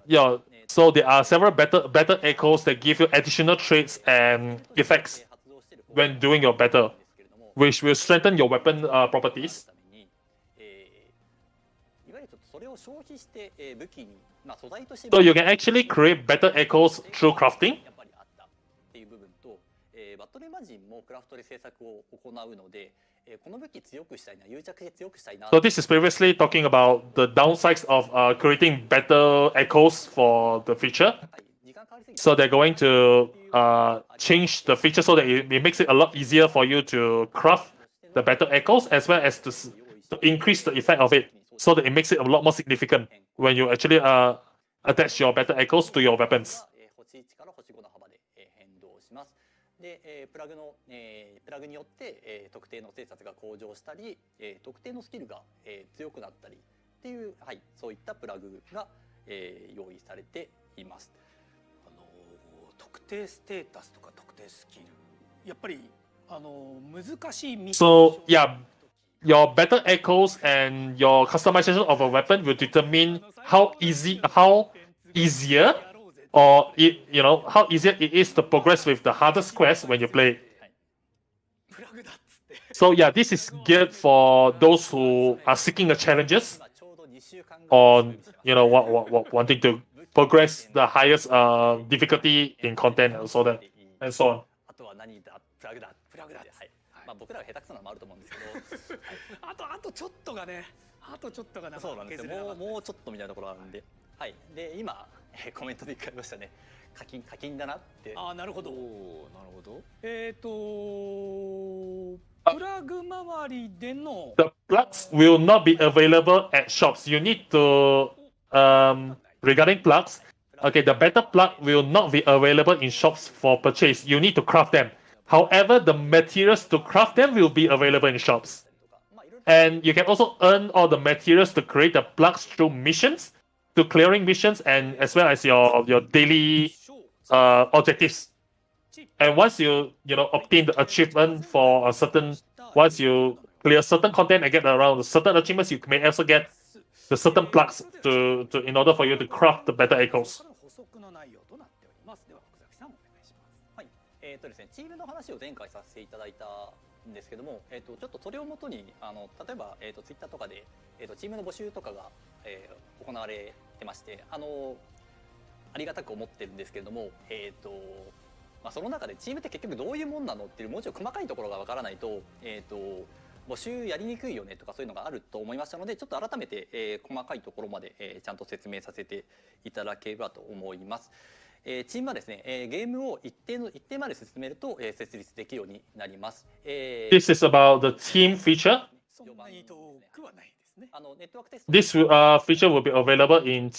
yeah. So there are several battle echoes that give you additional traits and effects when doing your battle, which will strengthen your weapon properties. So you can actually create battle echoes through crafting. So this is previously talking about the downsides of creating better echoes for the feature. So they're going to change the feature so that it makes it a lot easier for you to craft the better echoes as well as to increase the effect of it, so that it makes it a lot more significant when you actually attach your better echoes to your weapons. で、プラグによって、特定の生殺が向上したり、特定のスキルが、強くなったりっていう、はい、そういったプラグが、用意されています。特定ステータスとか特定スキル、やっぱり難しいミッション。So yeah, your better echoes and your customization of a weapon will determine how easier or how easier it is to progress with the hardest quest when you play. So yeah, this is geared for those who are seeking the challenges on wanting to progress the highest difficulty in content and so that and so on. あとは何だプラグだプラグだはいまあ僕らが下手くそなのもあると思うんですけどあとちょっとがねあとちょっとがなかそうなんですよもうちょっとみたいなところあるんで、はいで今コメントで言いましたね課金だなってなるほどおおなるほど。プラグ周りでの The plugs will not be available at shops. You need to regarding plugs. Okay, the better plug will not be available in shops for purchase. You need to craft them. However, the materials to craft them will be available in shops. And you can also earn all the materials to create the plugs through missions, to clearing missions, and as well as your daily objectives. And once you obtain the achievement for a certain, once you clear certain content and get around certain achievements, you may also get the certain plugs to in order for you to craft the better echoes. 補足の内容となっております。では福崎さんお願いします。はいですねチームの話を前回させていただいたんですけどもちょっとそれをもとに例えばツイッターとかでチームの募集とかが行われてましてありがたく思ってるんですけれどもその中でチームって結局どういうもんなのっていうもうちょっと細かいところがわからないと募集やりにくいよねとかそういうのがあると思いましたのでちょっと改めて細かいところまでちゃんと説明させていただければと思います。チームはですねゲームを一定まで進めると設立できるようになります。This is about the team feature. そんなに遠くはないですね。ネットワークテスト This feature will be available in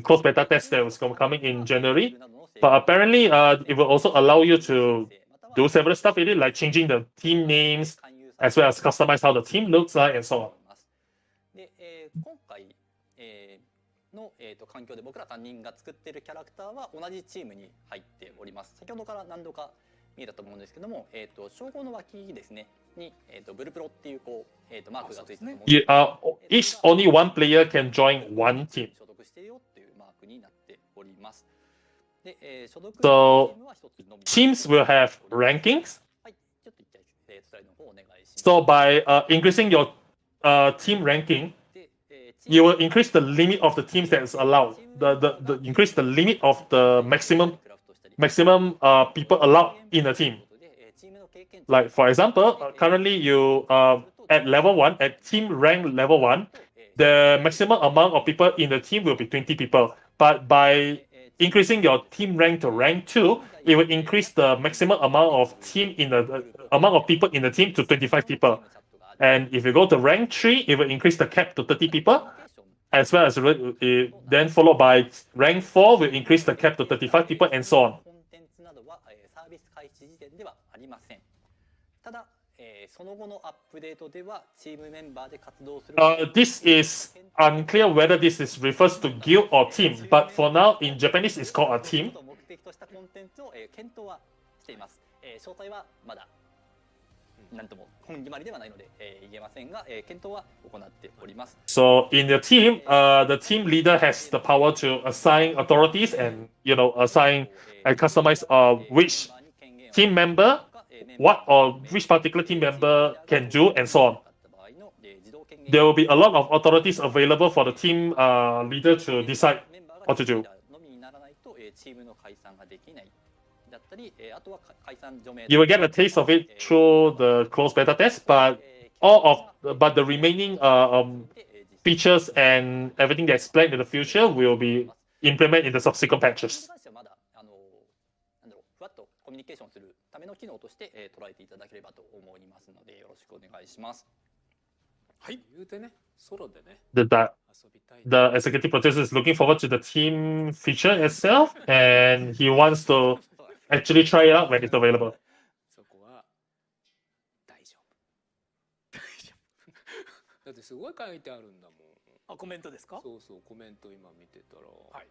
closed beta test that is coming in January. But apparently, it will also allow you to do several stuff in it, like changing the team names, as well as customize how the team looks like, and so on. で今回の環境で僕ら担任が作っているキャラクターは同じチームに入っております。先ほどから何度か見えたと思うんですけども、称号の脇ですねにブルプロっていうマークがついてると思うんですけど、each only one player can join one team. 所属しているよっていうマークになっております。で、所属 So チームは一つのみ。 teams will have rankings. はい、ちょっと一回スライドの方お願いします。 So by increasing your team ranking, で、you will increase the limit of the teams that is allowed. The increase the limit of the maximum people allowed in a team. Like for example, currently you at level 1, at team rank level 1, the maximum amount of people in the team will be 20 people. But by increasing your team rank to rank 2, it will increase the maximum amount of amount of people in the team to 25 people. And if you go to rank 3, it will increase the cap to 30 people. As well as then followed by rank 4 will increase the cap to 35 people and so on. コンテンツなどはサービス開始時点ではありません。ただ、その後のアップデートではチームメンバーで活動する。This is unclear whether this is refers to guild or team, but for now in Japanese it's called a team. 目的としたコンテンツを検討はしています。詳細はまだなんとも本決まりではないので言えませんが、検討は行っております。So in the team, the team leader has the power to assign authorities and assign and customize which team member, what or which particular team member can do and so on. There will be a lot of authorities available for the team leader to decide what to do. You will get a taste of it through the closed beta test, but the remaining features and everything that's planned in the future will be implemented in the subsequent patches. コミュニケーションするための機能として捉えていただければと思いますのでよろしくお願いします。はい。言うてね、ソロでね。The 遊びたい。 the executive producer is looking forward to the team feature itself, and he wants to actually try it out when it's available. そこは大丈夫。大丈夫。だってすごい書いてあるんだもん。コメントですか？そうそうコメント今見てたら。はい。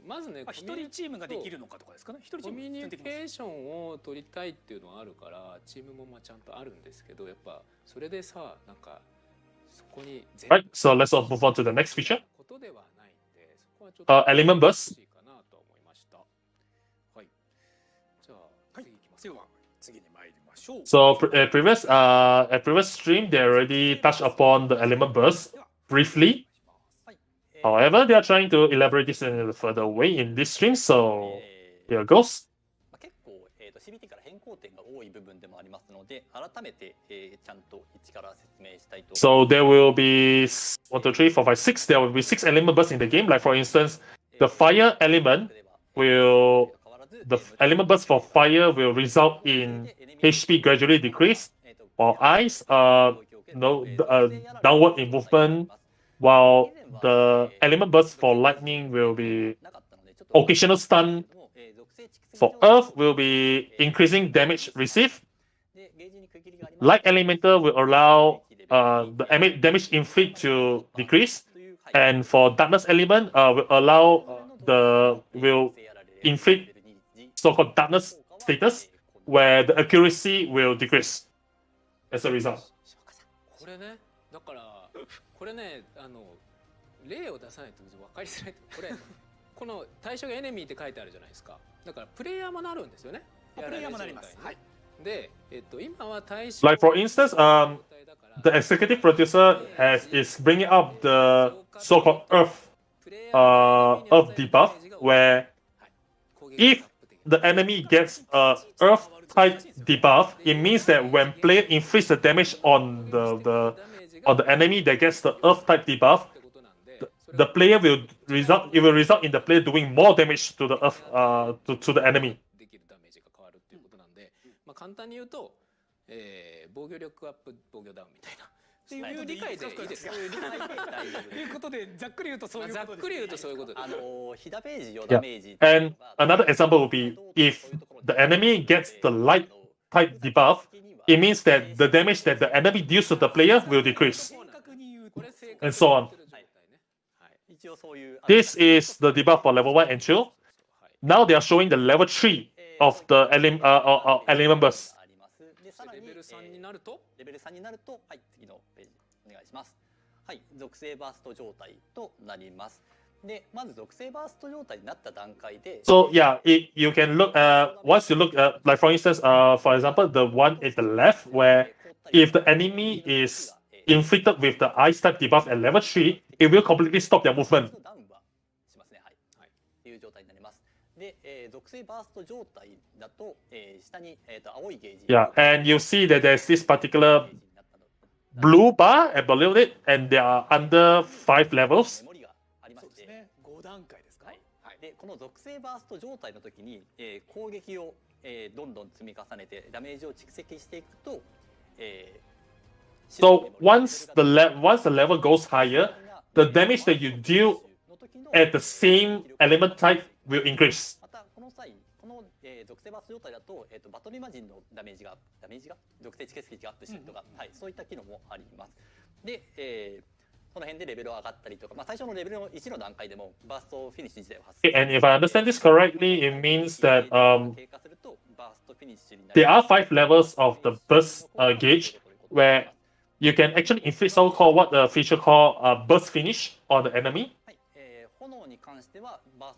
まずね一人チームができるのかとかですかね。コミュニケーションを取りたいっていうのはあるからチームもちゃんとあるんですけどやっぱそれでさなんかそこに Right, so let's move on to the next feature. ことではないんでそこはちょっと element bus. 欲しいかなと思いました。はい。じゃあ次いきます。では次に参りましょう。 So at previous stream, they already touched upon the element burst briefly. However, they are trying to elaborate this in a further way in this stream, so here goes. 結構、CBT から変更点が多い部分でもありますので、改めて、ちゃんと一から説明したいと。So there will be 1, 2, 3, 4, 5, 6. There will be 6 element bursts in the game. Like for instance, the fire element will the element burst for fire will result in HP gradually decrease, while ice downward in movement, while the element burst for lightning will be occasional stun. For earth will be increasing damage received. Light elemental will allow the damage inflict to decrease, and for darkness element will allow will inflict so-called darkness status, where the accuracy will decrease as a result. これね、だからこれね、例を出さないと分かりづらい。この対象がエネミーって書いてあるじゃないですか。だからプレイヤーもなるんですよね。プレイヤーもなります。はい。で、今は対象 Like for instance, the executive producer is bringing up the so-called Earth debuff, where if the enemy gets a Earth type debuff, it means that when player inflicts the damage on the enemy that gets the Earth type debuff, the player will result in the player doing more damage to the Earth to the enemy. 簡単に言うと、防御力アップ、防御ダウンみたいな。っていう理解でいいですか？ということでざっくり言うとそういうことです。ざっくり言うとそういうことです。火ダメージ、弱ダメージ。And another example would be if the enemy gets the light type debuff, it means that the damage that the enemy deals to the player will decrease, and so on. This is the debuff for level 1 and 2. Now they are showing the level 3 of the element burst. レベル3になると、はい、次のページお願いします。はい、属性バースト状態となります。で、まず属性バースト状態になった段階で、So yeah, you can look once you look like for instance for example the one at the left where if the enemy is inflicted with the ice type debuff at level 3, it will completely stop their movement. ダウンはしますね。はい。っていう状態になります。で、属性バースト状態だと、下に、青いゲージ。Yeah, and you see that there's this particular blue bar below it, and there are under 5 levels. そうですね。5段階ですか。はい。で、この属性バースト状態の時に、攻撃を、どんどん積み重ねてダメージを蓄積していくと、So once the level goes higher, the damage that you deal at the same element type will increase. またこの際、この、属性バースト状態だと、バトルマジンのダメージが属性蓄積値がアップしたりとか、はい、そういった機能もあります。で、その辺でレベル上がったりとか、まあ最初のレベルの1の段階でもバーストフィニッシュ自体は発生。And if I understand this correctly, it means that 経過するとバーストフィニッシュになる。there are 5 levels of the burst gauge where you can actually inflict so-called what the feature called burst finish on the enemy.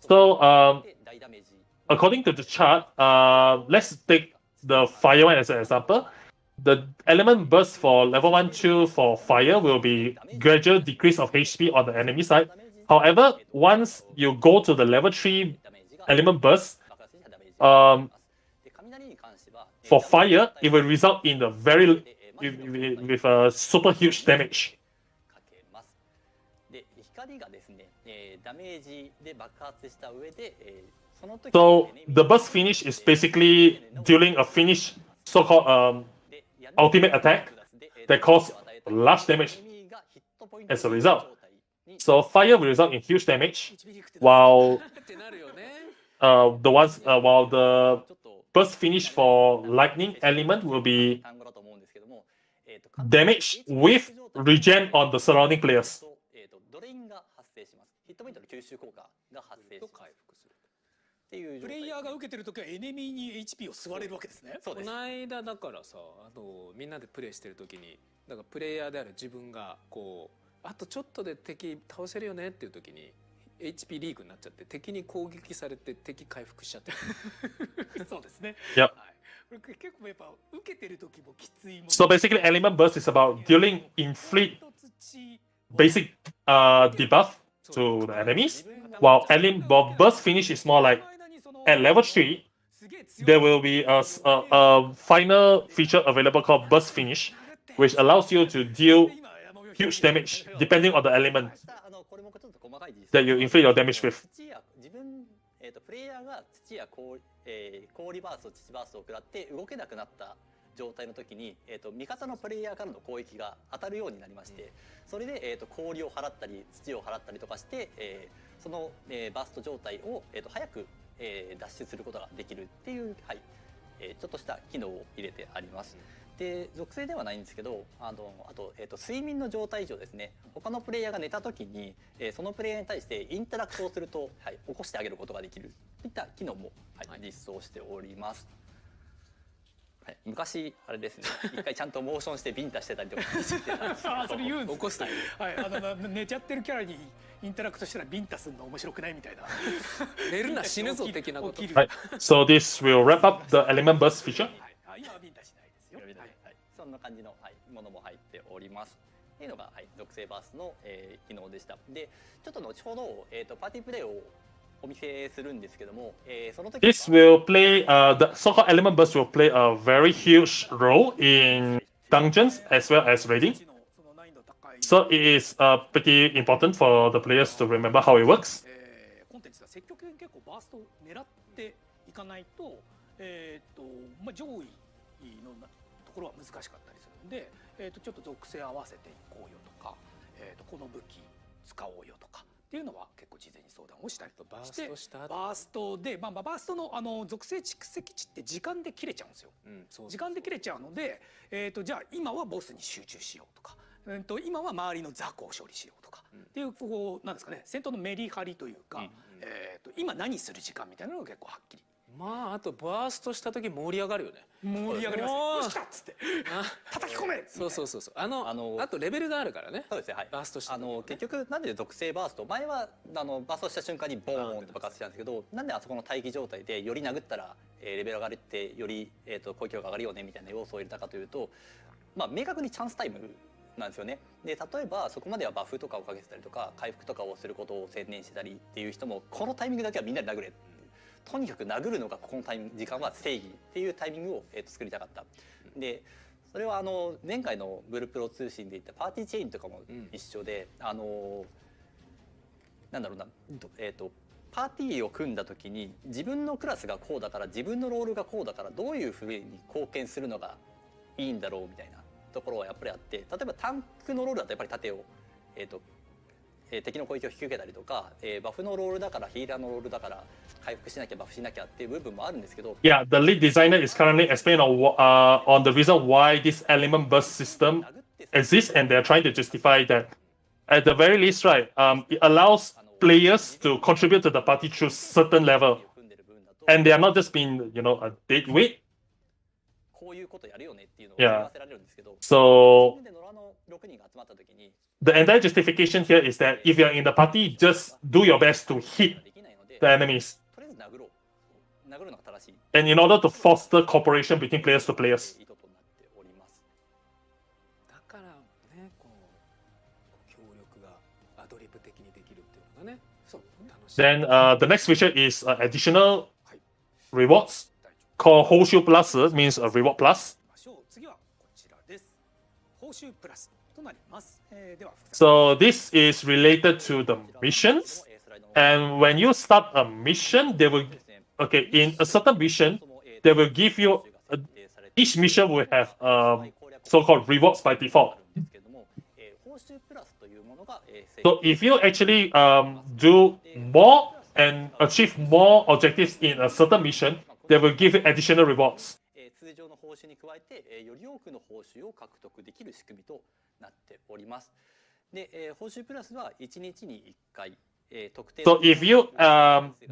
So according to the chart, let's take the fire one as an example. The element burst for level 1, 2 for fire will be gradual decrease of HP on the enemy side. However, once you go to the level 3 element burst, for fire, it will result in a with a super huge damage. So the burst finish is basically dealing a finish, so-called ultimate attack that causes large damage as a result. So fire will result in huge damage, while the burst finish for lightning element will be damage with regen on the surrounding players. プレイヤーが受けてるときはエネミーに HP を吸われるわけですね。この間だからさ、みんなでプレイしてるときに、だからプレイヤーである自分がこうあとちょっとで敵倒せるよねっていうときに HP リークになっちゃって敵に攻撃されて敵回復しちゃって。そうですね。Yep. 結構やっぱ受けてるときもきついもん。So basically, element burst is about dealing inflict basic debuff to the enemies, while burst finish is more like at level 3, there will be a final feature available called burst finish, which allows you to deal huge damage depending on the element that you inflict your damage with. プレイヤーが土や氷バースト、土バーストを食らって動けなくなった状態の時に、味方のプレイヤーからの攻撃が当たるようになりまして、それで、氷を払ったり土を払ったりとかして、その、バースト状態を、早く、脱出することができるっていう、はい、ちょっとした機能を入れてあります。で、属性ではないんですけど、あと、睡眠の状態上ですね、他のプレイヤーが寝た時に、そのプレイヤーに対してインタラクトをすると、はい、起こしてあげることができるといった機能も、はい、実装しております。はい、昔あれですね、一回ちゃんとモーションしてビンタしてたりとかしてたんですけどそれ言うんです起こすという、はい、寝ちゃってるキャラにインタラクトしたらビンタするの面白くないみたいな寝るな死ぬぞ的なこと。はい、so this will wrap up the element burst feature. はい、今はビンタしないですよ。はい、そんな感じの、はい、ものも入っております。っていうのが、はい、属性バースの、機能でした。で、ちょっと後ほど、パーティープレイをお見せするんですけども、その時 This will play, the so-called element burst will play a very huge role in dungeons as well as raiding. So it is pretty important for the players to remember how it works. コンテンツは積極的に結構バーストを狙っていかないと、上位のところは難しかったりするので、ちょっと属性合わせていこうよとか、この武器使おうよとかっていうのは結構事前に相談をしたりとかして、バーストで、バーストの属性蓄積値って時間で切れちゃうんですよ。時間で切れちゃうので、じゃあ今はボスに集中しようとか、今は周りの雑魚を処理しようとか、っていうこうなんですかね、戦闘のメリハリというか、今何する時間みたいなのが結構はっきり。まああとバーストした時盛り上がるよね。盛り上がります。よっしゃっつって叩き込め。そうあとレベルがあるからね。そうですね、はい、バーストした結局なんで属性バースト、前はバーストした瞬間にボーンって爆発したんですけど、なんであそこの待機状態でより殴ったらレベル上がるってより攻撃力が上がるよねみたいな要素を入れたかというと、明確にチャンスタイムなんですよね。で、例えばそこまではバフとかをかけてたりとか回復とかをすることを専念してたりっていう人も、このタイミングだけはみんなで殴れ、とにかく殴るのがここのタイミング、時間は正義っていうタイミングを作りたかった。で、それは前回のブルプロ通信で言ったパーティーチェインとかも一緒で、なんだろうな、パーティーを組んだ時に自分のクラスがこうだから、自分のロールがこうだから、どういうふうに貢献するのがいいんだろうみたいなところはやっぱりあって、例えばタンクのロールだとやっぱり盾を、敵の攻撃を引き受けたりとか、バフのロールだからヒーラーのロールだから回復しなきゃバフしなきゃっていう部分もあるんですけど。Yeah, the lead designer is currently explaining on the reason why this element burst system exists, and they're trying to justify that. At the very least, right, it allows players to contribute to the party through certain level, and they are not just being, a dead weight. こういうことやるよねっていうのをYeah. 言わせられるんですけど。So で野良の6人が集まった時に、the entire justification here is that if you're in the party, just do your best to hit the enemies. とりあえず殴ろう。殴るのが正しい。And in order to foster cooperation between players to players. 意図となっております。だからね、こう協力がアドリブ的にできるっていうのがね、そう楽しい。Then the next feature is additional rewards called Horseshoe Plus, means a reward plus. 次はこちらです。報酬プラスとなります。では、So this is related to the missions, and when you start a mission, they will, in a certain mission, they will give you each mission will have so-called rewards by default. So if you actually do more and achieve more objectives in a certain mission, they will give you additional rewards. 通常の報酬に加えて、より多くの報酬を獲得できる仕組みとなっております。で、報酬プラスは1日に1回、特定 So if you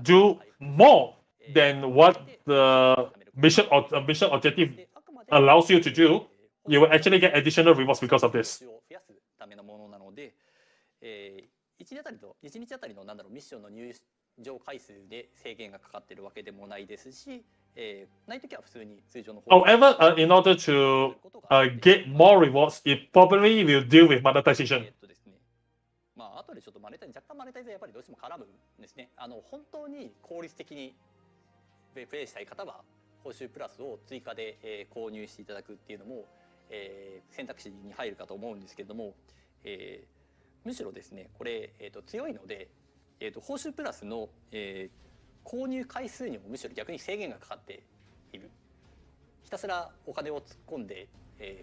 do more than what the mission objective allows you to do, you will actually get additional rewards because of this. 増やすためのものなので、1日あたりのミッションの入場回数で制限がかかっているわけでもないですし、ないときは普通に通常の方。However, in order to get more rewards, it probably will deal with monetization. まあ後でちょっと若干マネタイズはやっぱりどうしても絡むんですね。本当に効率的にプレイしたい方は報酬プラスを追加で、購入していただくっていうのも、選択肢に入るかと思うんですけれども、むしろですねこれ、強いので、報酬プラスの、購入回数にもむしろ逆に制限がかかっている。ひたすらお金を突っ込んで、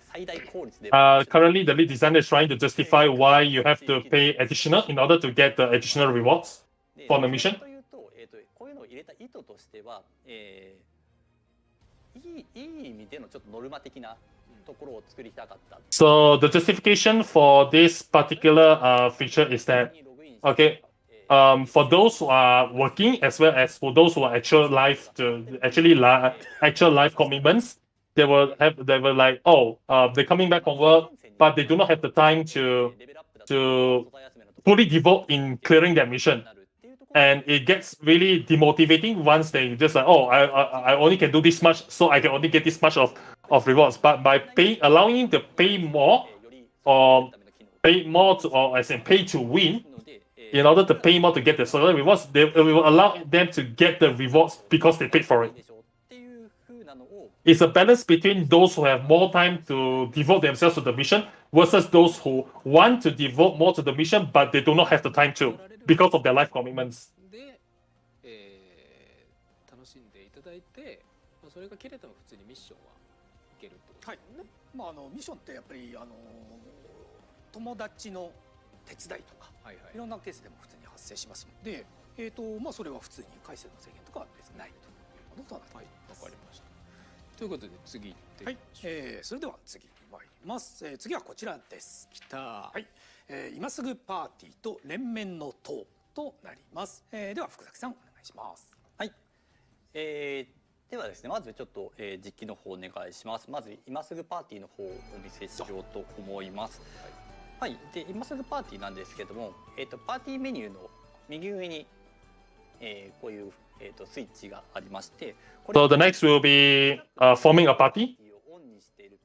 最大効率で。Currently, the lead designer is trying to justify why you have to pay additional in order to get the additional rewards for the mission. というと、こういうのを入れた意図としては、いい意味でのちょっとノルマ的なところを作りたかった。So the justification for this particular feature is that, okay, for those who are working as well as for those who are actual life commitments, they were like, oh, they're coming back from work, but they do not have the time to fully devote in clearing that mission. And it gets really demotivating once they just like, oh, I only can do this much, so I can only get this much of rewards. But by allowing them to pay more, or pay to win, in order to pay more to get the certain rewards, it will allow them to get the rewards because they paid for it. It's a balance between those who have more time to devote themselves to the mission versus those who want to devote more to the mission, but they do not have the time to because of their life commitments. で、楽しんでいただいて、それが切れても普通にミッションはいけるってことですね。まあミッションってやっぱり友達の手伝いとか、いろんなケースでも普通に発生しますので、まあそれは普通に回数の制限とかは別にないということとなっております。わかりました。ということで次行ってみましょう。はい、それでは次に参ります。次はこちらです。きた。はい、今すぐパーティーと連綿の塔となります。では福崎さんお願いします。はい。ではですね、まずちょっと、実機の方お願いします。まず今すぐパーティーの方をお見せしようと思います。はい。で今すぐパーティーなんですけども、パーティーメニューの右上に、こういうスイッチがありまして、So the next will be forming a party. オンにしている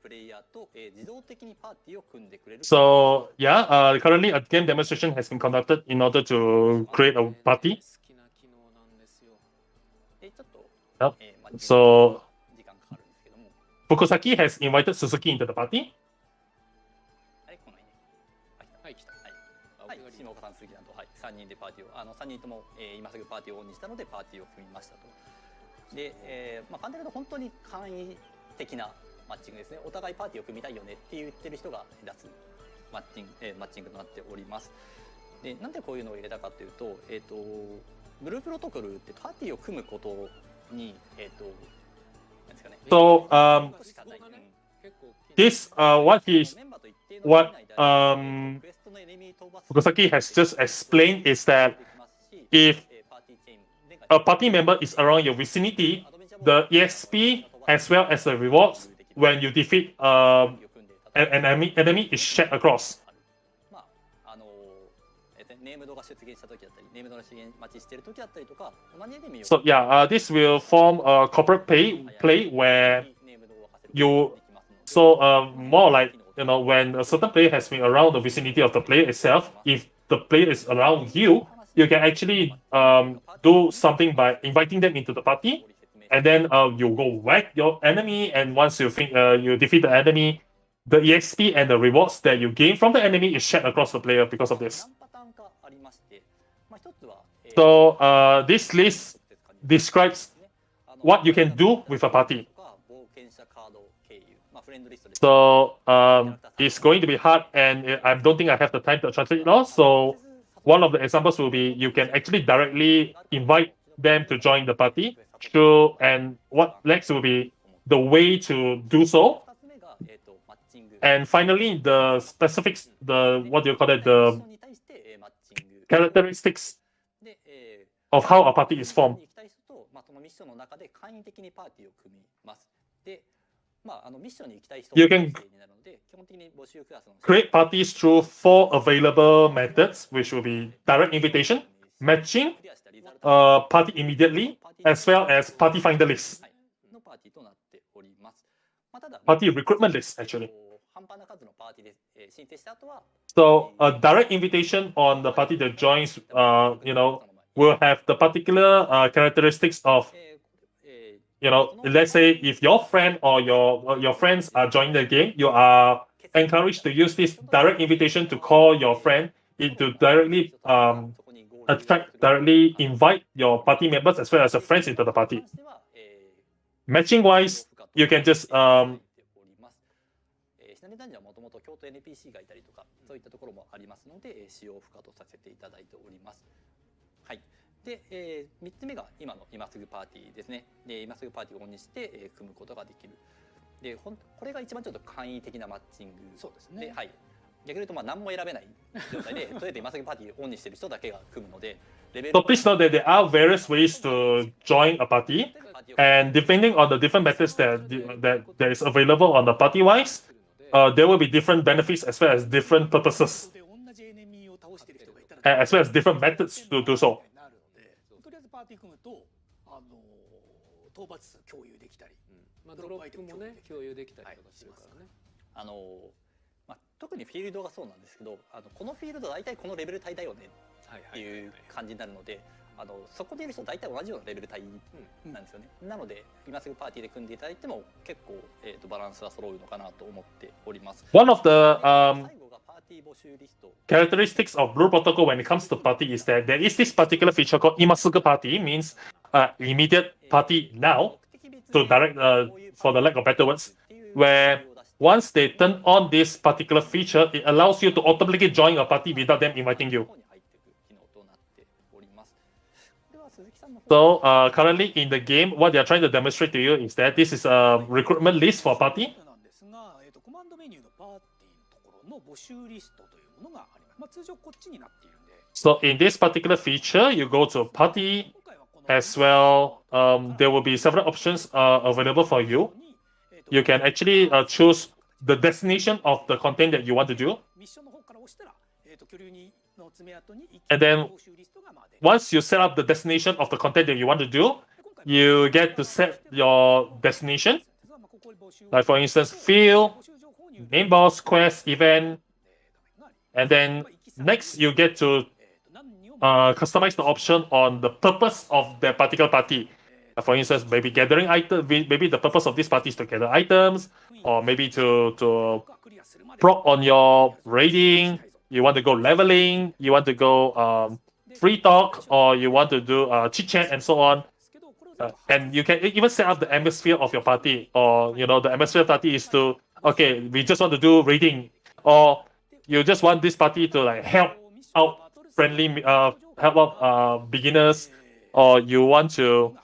プレイヤーと自動的にパーティーを組んでくれる。So yeah, currently a game demonstration has been conducted in order to create a party. 好きな機能なんですよ。でちょっと、Yep. So 時間かかるんですけども。Fukusaki has invited Suzuki into the party. はい、来ないね。はい、来た。はい、下岡さん、鈴木さんと、はい、3人でパーティーを、3人とも、今すぐパーティーをオンにしたのでパーティーを組みましたと。で、簡単に言うと本当に簡易的なマッチングですね。お互いパーティーを組みたいよねって言ってる人が出すマッチングとなっております。で、なんでこういうのを入れたかというと、ブループロトコルってパーティーを組むことに、なんですかね。So this what Fukusaki has just explained is that if a party member is around your vicinity, the EXP as well as the rewards when you defeat an enemy is shared across. ネームドが出現した時だったり、ネームドが出現待ちしている時だったりとか、同じで見よう。So yeah, this will form a corporate play where more like when a certain player has been around the vicinity of the player itself, if the player is around you, you can actually do something by inviting them into the party, and then you go whack your enemy, and once you defeat the enemy, the EXP and the rewards that you gain from the enemy is shared across the player because of this. So this list describes what you can do with a party. So it's going to be hard, and I don't think I have the time to translate it all. So one of the examples will be you can actually directly invite them to join the party. And what next will be the way to do so. And finally, the specifics, the characteristics of how a party is formed. You can create parties through 4 available methods, which will be direct invitation, matching, party immediately, as well as party finder list. Party recruitment list, actually. 半端な数のパーティーで、申請した後は So a direct invitation on the party that joins, will have the particular characteristics of, let's say if your friend or your friends are joining the game, you are encouraged to use this direct invitation to call your friend to directly directly invite your party members as well as your friends into the party. Matching wise, you can just シナリオ男女はもともと京都 NPC がいたりとかそういったところもありますので、使用不可とさせていただいております。はい。で、3つ目が今の今すぐパーティーですね。で、今すぐパーティーをオンにして、組むことができる。で、これが一番ちょっと簡易的なマッチング。そうですね。で、はい。逆に言うと何も選べない状態で、とりあえず今すぐパーティーをオンにしてる人だけが組むので、So please note that there are various ways to join a party, and depending on the different methods that is available on the party wise, there will be different benefits as well as different purposes, as well as different methods to do so. とりあえずパーティー組むと討伐数共有できたり、ドロップもね共有できたりとかするからね。特にフィールドがそうなんですけど、このフィールド大体このレベル帯だよねっていう感じになるので、そこでいる人大体同じようなレベル帯なんですよね。なので今すぐパーティーで組んでいただいても結構、バランスは揃うのかなと思っております。One of the characteristics of Blue Protocol when it comes to party is that there is this particular feature called Imasuga Party, means immediate party now, to direct for the lack of better words, where once they turn on this particular feature, it allows you to automatically join a party without them inviting you. So currently in the game, what they are trying to demonstrate to you is that this is a recruitment list for a party. So in this particular feature, you go to a party as well. There will be several options available for you. You can actually choose the destination of the content that you want to do. And then once you set up the destination of the content that you want to do, you get to set your destination. Like for instance, field, main boss, quest, event. And then next you get to customize the option on the purpose of that particular party. For instance, maybe gathering items. Maybe the purpose of this party is to gather items, or maybe to proc on your raiding. You want to go leveling. You want to go free talk, or you want to do chit chat and so on. And you can even set up the atmosphere of your party, or the atmosphere of the party is to we just want to do raiding, or you just want this party to like help out friendly help out beginners, or you want to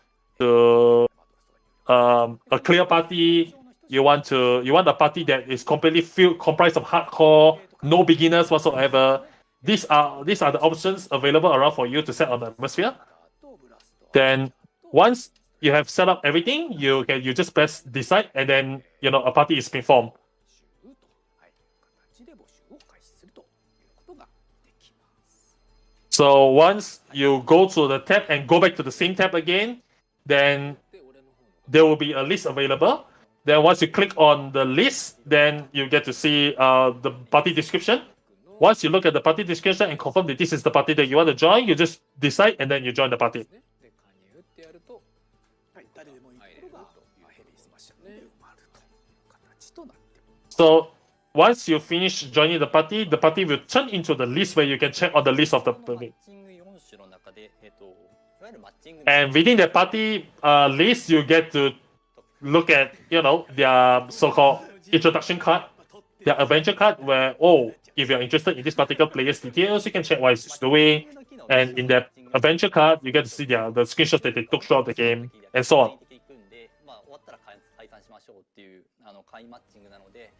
a clear party. You want a party that is completely comprised of hardcore, no beginners whatsoever. These are the options available around for you to set on the atmosphere. Then once you have set up everything, you just press decide, and then a party is being formed. So once you go to the tab and go back to the same tab again, then there will be a list available. Then once you click on the list, then you get to see the party description. Once you look at the party description and confirm that this is the party that you want to join, you just decide and then you join the party. So once you finish joining the party will turn into the list where you can check on the list of the party. And within the party list, you get to look at their so-called introduction card, their adventure card, where if you're interested in this particular player's details, you can check what he's doing. And in that adventure card, you get to see the screenshots that they took throughout the game and so on. High マッチングなので、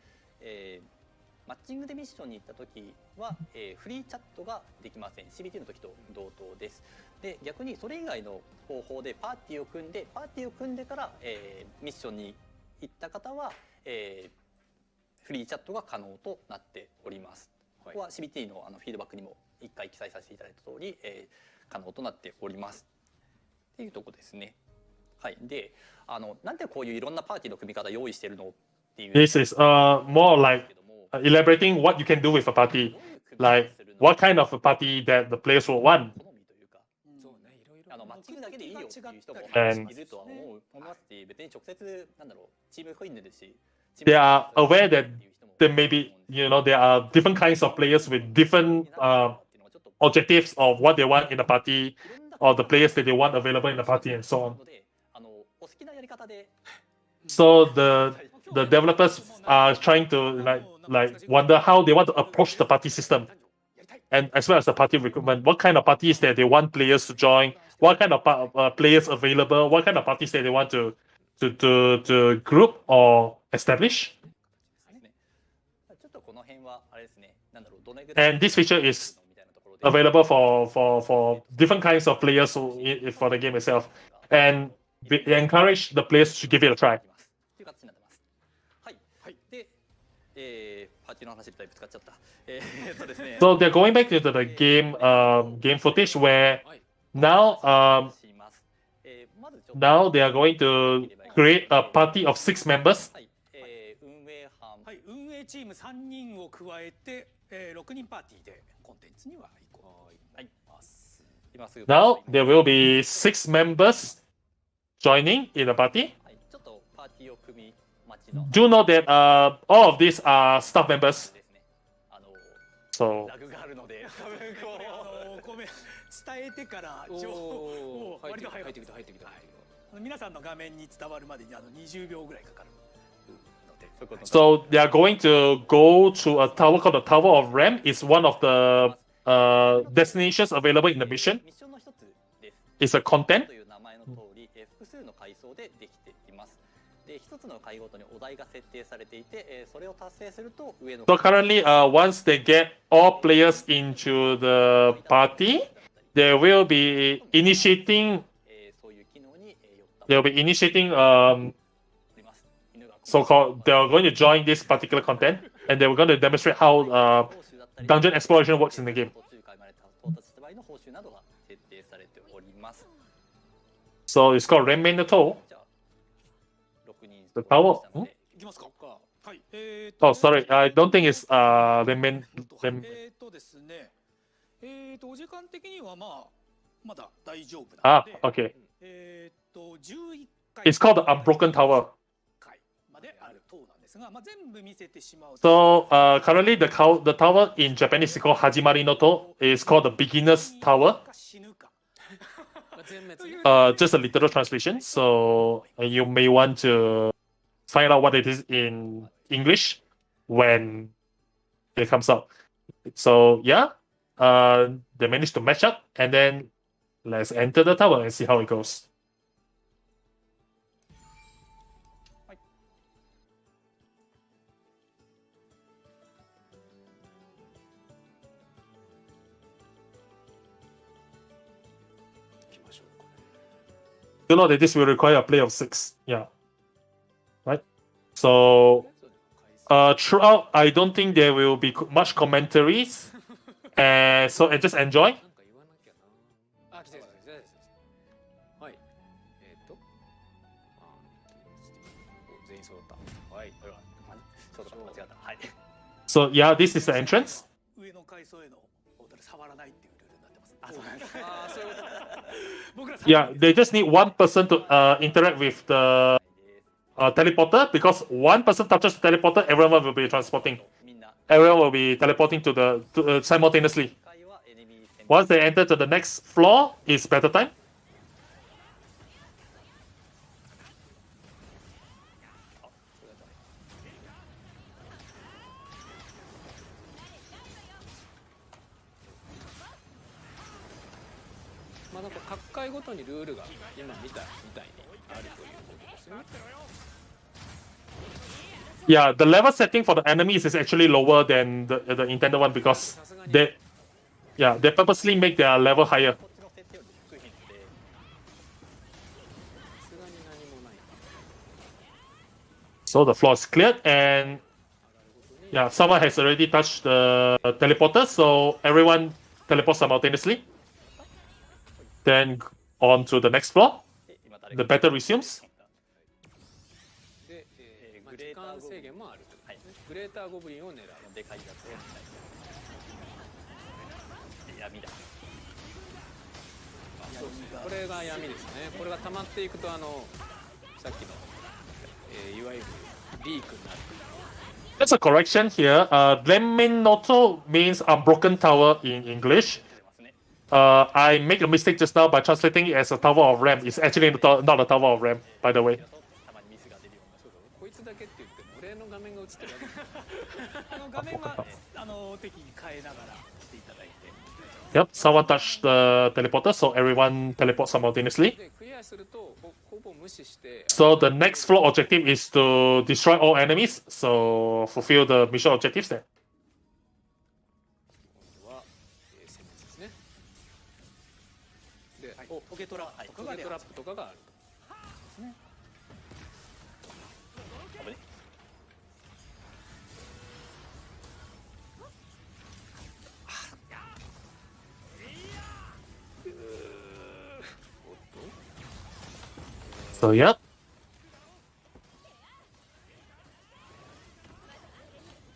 マッチングでミッションに行った時は、フリーチャットができません。CBT の時と同等です。で、逆にそれ以外の方法でパーティーを組んでから、ミッションに行った方は、フリーチャットが可能となっております。ここは CBT のフィードバックにも1回記載させていただいた通り、可能となっております。っていうところですね。はい。で、なんでこういういろんなパーティーの組み方用意してるのっていう。This is more like elaborating what you can do with a party, like what kind of a party that the players will want. そうね、いろいろマッチングだけでいいよっていう人も And いるとは思いますし、別に直接なんだろうチーム組んでるし、 they are aware that there may be, there are different kinds of players with different objectives of what they want in the party, or the players that they want available in the party, and so on. お好きなやり方で So the developers are trying to like wonder how they want to approach the party system, and as well as the party recruitment. What kind of parties that they want players to join? What kind of players available? What kind of parties that they want to group or establish? ちょっとこの辺はあれですね、なんだろうどれぐらい And this feature is みたいなところで available for different kinds of players for the game itself, and we encourage the players to give it a try. という形になってます。はい。で、パーティーの話でだいぶ使っちゃった。ですね。 So they're going back to the game footage where now します。まずちょっと now they are going to create a party of 6 members. はい。運営班。はい、運営チーム3人を加えて、6人パーティーでコンテンツには移行はい。今すぐ Now there will be 6 members joining in the party. はい。ちょっとパーティーを組み待ちの Do know that all of these are staff members. ですね。So ラグがあるので、多分これごめん伝えてから情報を入って割と早くきた入ってきた。皆さんの画面に伝わるまでに20秒ぐらいかかるので、そういうこと so they are going to go to a tower called the Tower of Ram. It's one of the destinations available in the mission. ミッションの一つです。 It's a content. という名前の通り、複数の階層でできています。で、一つの階ごとにお題が設定されていて、それを達成すると上の So currently, once they get all players into the party, they will be initiating. そういう機能によった They'll be initiating. あります。犬が So-called. They are going to join this particular content, and they were going to demonstrate how 報酬だったり dungeon exploration works in the game. 途中階まで到達した場合の報酬などが設定されております。 So it's called Ram Main the Toll. じゃあ6人 The tower. したのでいきますか。はい。Oh, sorry. I don't think it's Ram Main. ですね。お時間的にはまだ大丈夫な Ah, ので、 okay. 11回 It's called the Unbroken Tower. まである塔なんですが、全部見せてしまうと。 So currently the tower in Japanese is called Hajimari no To. It's called the Beginner's Tower. 死ぬか。全滅ね。 Just a literal translation. So you may want to find out what it is in English when it comes out. So yeah, they managed to match up, and then let's enter the tower and see how it goes. 行きましょうか。 You know that this will require a play of 6. Yeah. Right? So throughout, I don't think there will be much commentaries. So just enjoy. なんか言わなきゃな。あ、来てる。はい。全員揃った。はい。これはちょっと間違った。はい。 So yeah, this is the entrance. 上の階層へのポータル触らないっていうルールになってます。あ、そうなんです。ああ、そういうこと。僕ら Yeah, they just need one person to interact with the teleporter, because one person touches the teleporter, everyone will be transporting. みんな Everyone will be teleporting to simultaneously. 階はエネミー戦 Once they enter to the next floor, it's battle time. なんか各界ごとにルールが今見たみたいにあるということですよね。 Yeah, the level setting for the enemies is actually lower than the intended one, because they purposely make their level higher. こっちの設定より低いので、さすがに何もない。 So the floor is cleared, and yeah, someone has already touched the teleporter, so everyone teleports simultaneously. Then on to the next floor. で今誰 The か battle resumes. で、時間制限もあると。はい。グレーターゴブリンを狙う。でかいやつを狙い闇だ。そうですね、これが闇ですね。これが溜まっていくとさっきの、いわゆるリークになる。There's a correction here. Renmin Noto means unbroken tower in English. I make a mistake just now by translating it as a tower of RAM. It's actually not a tower of RAM, by the way. たまにミスが出るような。そうだ、こいつだけって言って俺の画面が映ってるわけ。画面は適宜変えながらしていただいて。 Yep, someone touched the teleporter, so everyone teleports simultaneously. でクリアするとほぼ無視して。So the next floor objective is to destroy all enemies. So fulfill the mission objectives there. 今度は殲滅ですね。で、ポケトラップとかがトラップとかがあると。危ね。So yeah.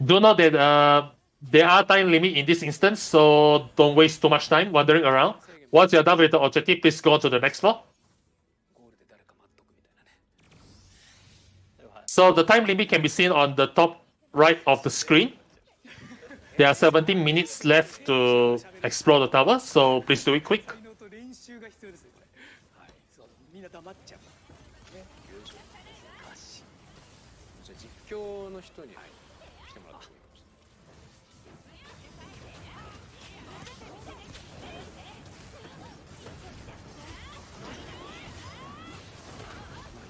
Do note that there are time limit in this instance, so don't waste too much time wandering around. Once you're done with the objective, please go on to the next floor. ゴールで誰か待っとくみたいなね。 So the time limit can be seen on the top right of the screen. There are 17 minutes left to explore the tower, so please do it quick. 才能と練習が必要ですねこれ。はい、そうみんな黙っちゃう。ね。難しい。じゃあ実況の人に来てもらってもいいかもし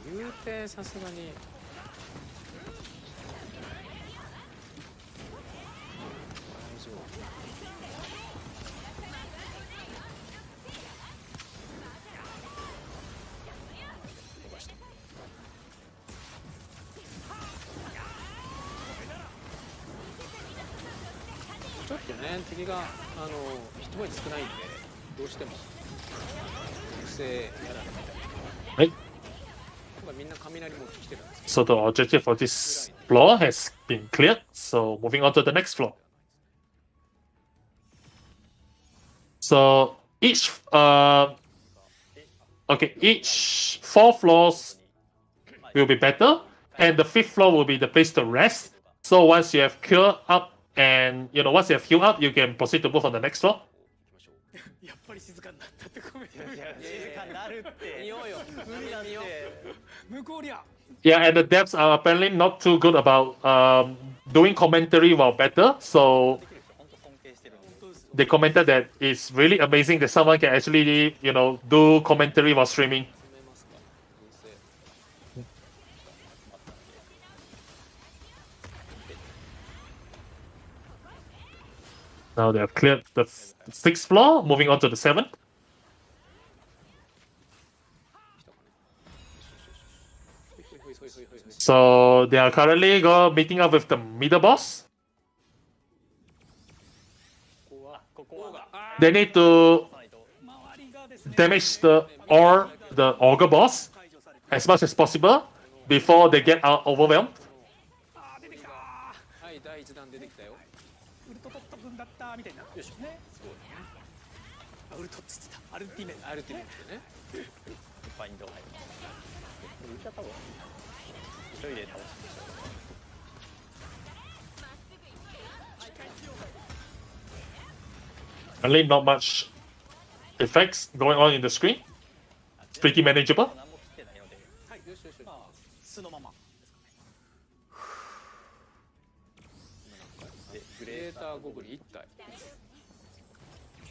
れない。言うてさすがに大丈夫。飛ばした。ちょっとね敵が一文字少ないんでどうしても特性やられみたいな。Right. みんな雷持ってきてるんですけ So the objective for this floor has been cleared. So moving on to the next floor. So each each 4 floors will be better, and the 5th floor will be the place to rest. So once you have cured up and once you have healed up, you can proceed to move on the next floor. やっぱり静かになったってコメント。いや静かになるって見ようよ。無理だって。向こうりゃ。 Yeah, and the devs are apparently not too good about doing commentary while better. So 本当尊敬してるんです。 they commented that it's really amazing that someone can actually, do commentary while streaming. 進めますか。どうせ Now they have cleared the 6th floor, moving on to the 7th. ほいほいほいほいほいほい。 So they are currently meeting up with the middle boss. ここは They need to 周りがですね。 damage the ogre boss 解除されて。 as much as possible before they get overwhelmed. あー出てきたー。はい第一弾出てきたよ。ウルト取った分だったみたいな。よしね。あウルトっつってた。アルティメット。アルティメットね。ファインド入ります。これ言い方は急いで倒すんでしょ Really not much effects going on in the screen. It's pretty manageable. 何も切ってないのではい。よしよし。まあ素のまま。でググレーターゴブリン1体。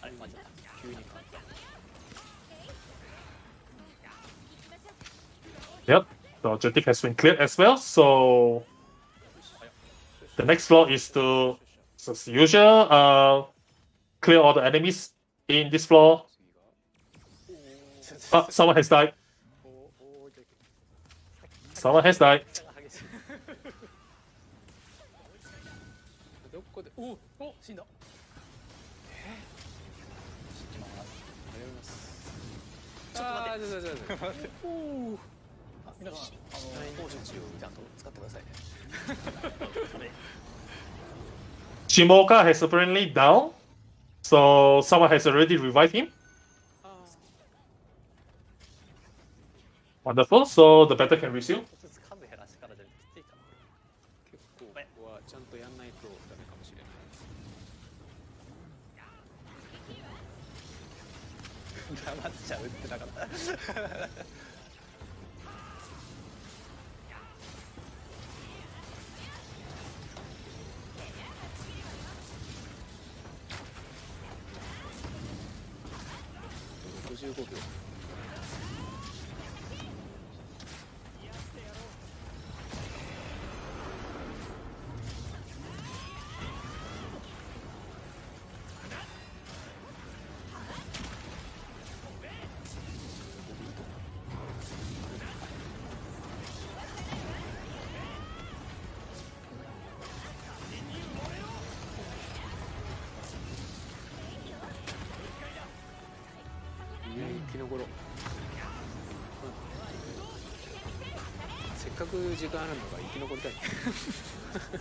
あれ間違った急に簡単。 Yep, the objective has been cleared as well. So the next floor is to, as usual, clear all the enemies in this floor. Ah, someone has died. Someone has died. どこでおお死んだ。ああ、ちょっと待って。おお。皆さん報酬値をちゃんと使ってくださいね。Shimoka has apparently down, so someone has already revived him. Wonderful, so the battle can resume. ちょっと数減らしからじゃきついかな。結構ここはちゃんとやんないとダメかもしれない。黙っちゃうってなかった。65秒。生き残ろう。せっかく時間あるのが生き残りたい。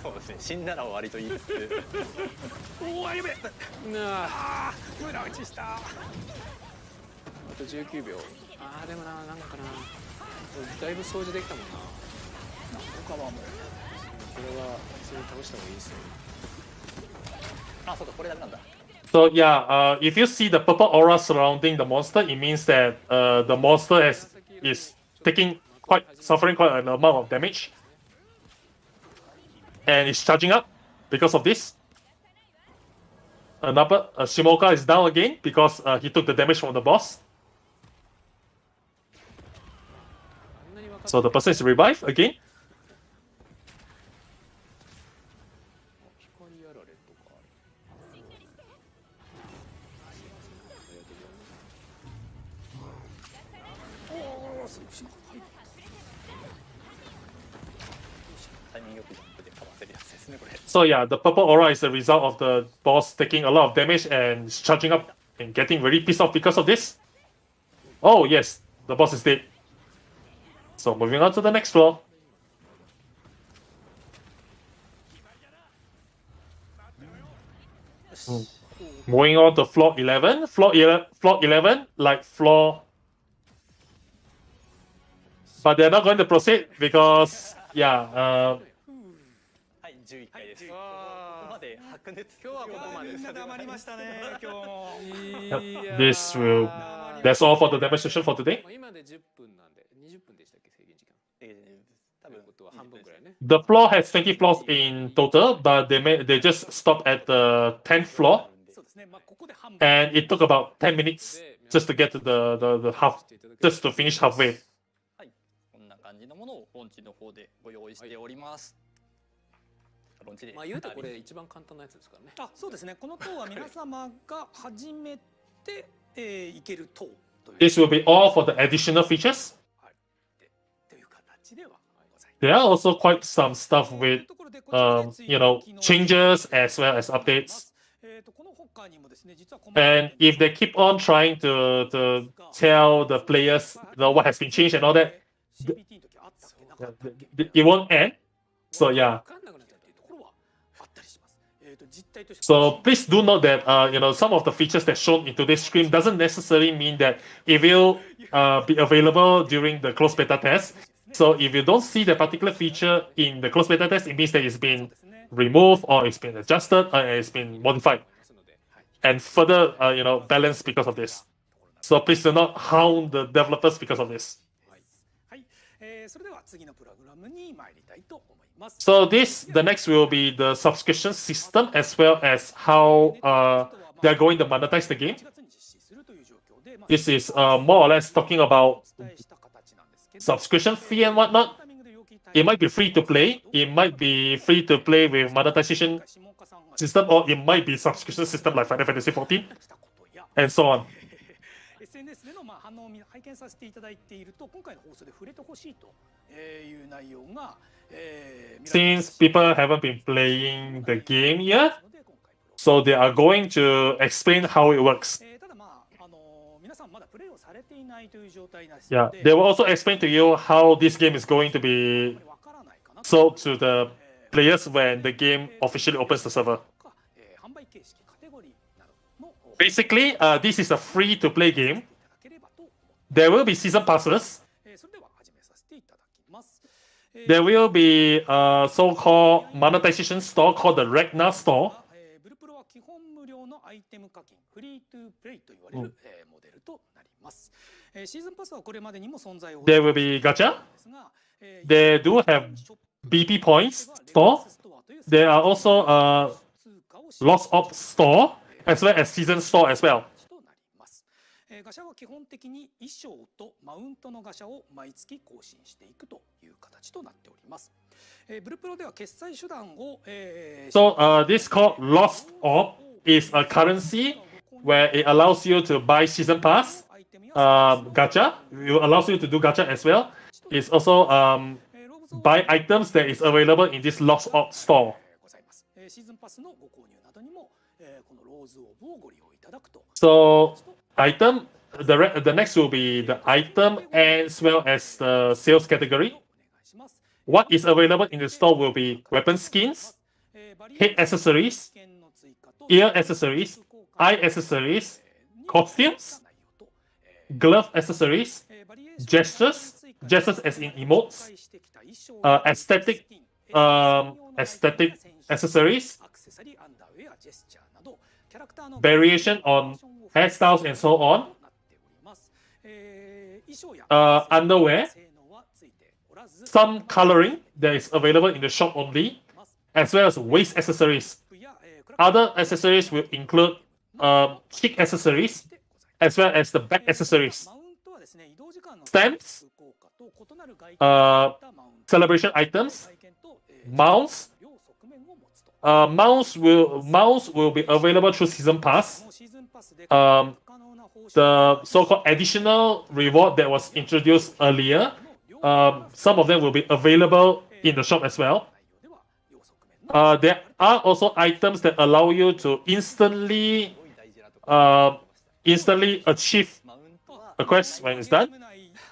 そうですね。死んだら終わりと言いつつ。おおやべえ。なあ、裏打ちした。あと19秒。ああでもな、なんかな、だいぶ掃除できたもんな。他はもうこれは普通に倒した方がいいですよ。あ、そうか、これダメなんだ。So yeah, if you see the purple aura surrounding the monster, it means that the monster is suffering quite an amount of damage, and is charging up because of this. Another Shimoka is down again because he took the damage from the boss. So the person is revived again. 光あられとかある。おおすごい。タイミングよくジャンプでかわせるやつですね、これ。So yeah, the purple aura is the result of the boss taking a lot of damage and charging up and getting very pissed off because of this. Oh yes, the boss is dead. So moving on to the next floor. Moving on to floor 11. Floor 11, like floor... But they're not going to proceed because, yeah, はい、11回です。ここまで白熱。今日はここまで。みんな黙りましたね今日も。this will... That's all for the demonstration for today. 今で10分なんで、20分でしたっけ制限時間。多分ことは半分ぐらいね。The floor has 20 floors in total, but they just stopped at the 10th floor, そうですね。まあここで半分。 and it took about 10 minutes just to get to the half, just to finish halfway. はい、こんな感じのものをロンチの方でご用意しております。ロンチで。まあ言うとこれ一番簡単なやつですからね。あ、そうですね。この塔は皆様が初めていける塔という。 This will be all for the additional features. という形ではございます。 There are also quite some stuff with, changes as well as updates. And if they keep on trying to tell the players what has been changed and all that, it won't end. So yeah. So please do note that some of the features that shown in today's stream doesn't necessarily mean that it will be available during the closed beta test. So if you don't see the particular feature in the closed beta test, it means that it's been removed or it's been adjusted or it's been modified and further balanced because of this. So please do not hound the developers because of this. So the next will be the subscription system as well as how they're going to monetize the game. This is more or less talking about subscription fee and whatnot. It might be free to play, it might be free to play with monetization system, or it might be subscription system like Final Fantasy XIV, and so on. SNS での反応を拝見させていただいていると、今回の放送で触れてほしいという内容が Since people haven't been playing the game yet, so they are going to explain how it works. ただ皆さんまだプレイを Yeah, they will also explain to you how this game is going to be sold to the players when the game officially opens the server. Basically, this is a free-to-play game. There will be season passes. There will be a so-called monetization store called the Ragnar Store. There will be gacha. They do have BP points store. There are also a Lost Ops store as well as season store as well. ガシャは基本的に衣装とマウントのガシャを毎月更新していくという形となっております。ブルプロでは決済手段を So this called Lost Op is a currency where it allows you to buy season pass, gacha. It allows you to do gacha as well. It's also buy items that is available in this Lost Op store. シーズンパスのご購入などにもこのローズオブをご利用いただくと。So item, the next will be the item as well as the sales category. What is available in the store will be weapon skins, head accessories, ear accessories, eye accessories, costumes, glove accessories, gestures as in emotes, aesthetic accessories, variation on hairstyles and so on, underwear, some coloring that is available in the shop only, as well as waist accessories. Other accessories will include cheek accessories, as well as the back accessories, stamps, celebration items, mounts. Mounts will be available through season pass. The so-called additional reward that was introduced earlier, some of them will be available in the shop as well. There are also items that allow you to instantly achieve a quest when it's done.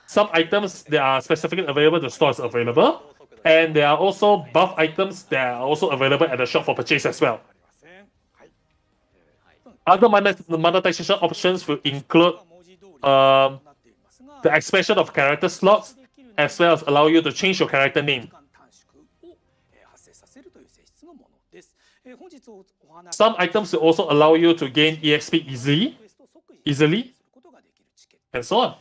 Some items that are specifically available, the store is available. And there are also buff items that are also available at the shop for purchase as well. Other monetization options will include the expansion of character slots, as well as allow you to change your character name. Some items will also allow you to gain EXP easily, and so on.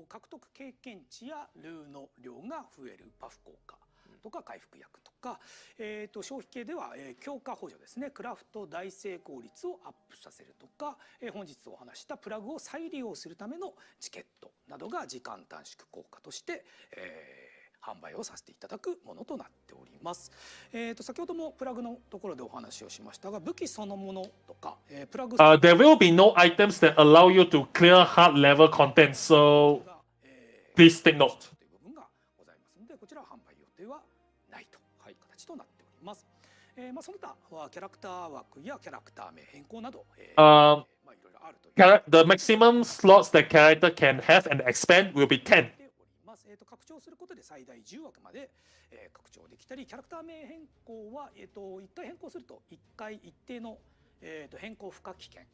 獲得経験値やルーの量が増えるバフ効果とか回復薬とか、消費系では、強化補助ですね、クラフト大成功率をアップさせるとか、本日お話したプラグを再利用するためのチケットなどが時間短縮効果として、販売をさせていただくものとなっております。先ほどもプラグのところでお話をしましたが、武器そのものとか、プラグ There will be no items that allow you to clear hard level content, so please take note. という部分がございますので、こちらは販売予定はないという形となっております。その他はキャラクター枠やキャラクター名変更など、いろいろあるという。The maximum slots that character can have and expand will be 10. 拡張することで最大10枠まで、拡張できたり、キャラクター名変更は、1回変更すると1回一定の、変更不可期間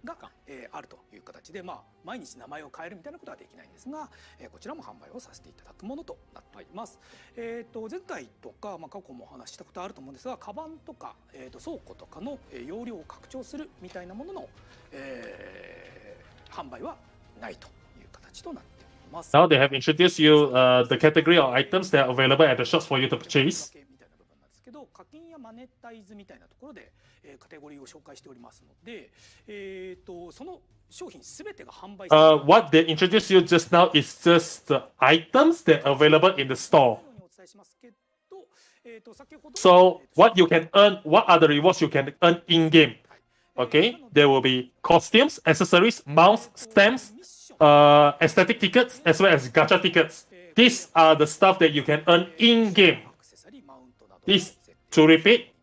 が、あるという形で、毎日名前を変えるみたいなことはできないんですが、こちらも販売をさせていただくものとなっております。前回とか、過去もお話ししたことあると思うんですが、カバンとか、倉庫とかの容量を拡張するみたいなものの、販売はないという形となっております。Now they have introduced you the category of items that are available at the shops for you to purchase. 課金やマネタイズみたいなところで、カテゴリーを紹介しておりますので、その商品すべてが販売される。What they introduced you just now is just the items that are available in the store. So what you can earn, what are the rewards you can earn in game? Okay, there will be costumes, accessories, mounts, stamps, aesthetic tickets, as well as gacha tickets. These are the stuff that you can earn in game. This, to repeat,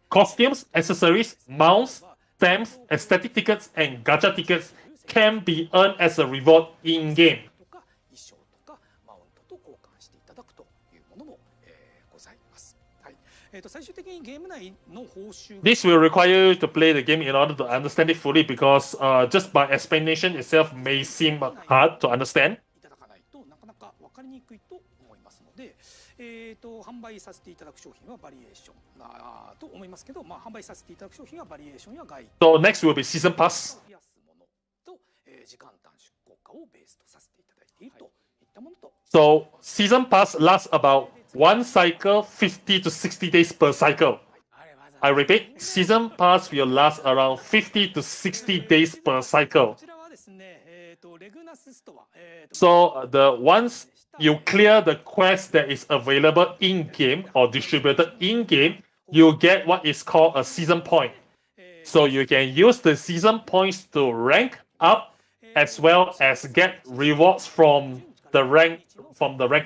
costumes, accessories, mounts, stamps, aesthetic tickets, and gacha tickets can be earned as a reward in game. とか衣装とかマウントと交換していただくというものも、ございます。はい。最終的にゲーム内の報酬 This will require you to play the game in order to understand it fully because just by explanation itself may seem hard to understand. いただかないとなかなか分かりにくいと思いますので、販売させていただく商品はバリエーションと思いますけど、まあ、販売させていただく商品はバリエーションやガイド So next will be season pass. 増やすものと、時間短縮効果をベースとさせていただいているといったものと、 So season pass lasts about one cycle, 50 to 60 days per cycle. I repeat, season pass will last around 50 to 60 days per cycle. こちらはですね、レグナスストア、So once you clear the quest that is available in game or distributed in game, you get what is called a season point. So you can use the season points to rank up as well as get rewards from the rank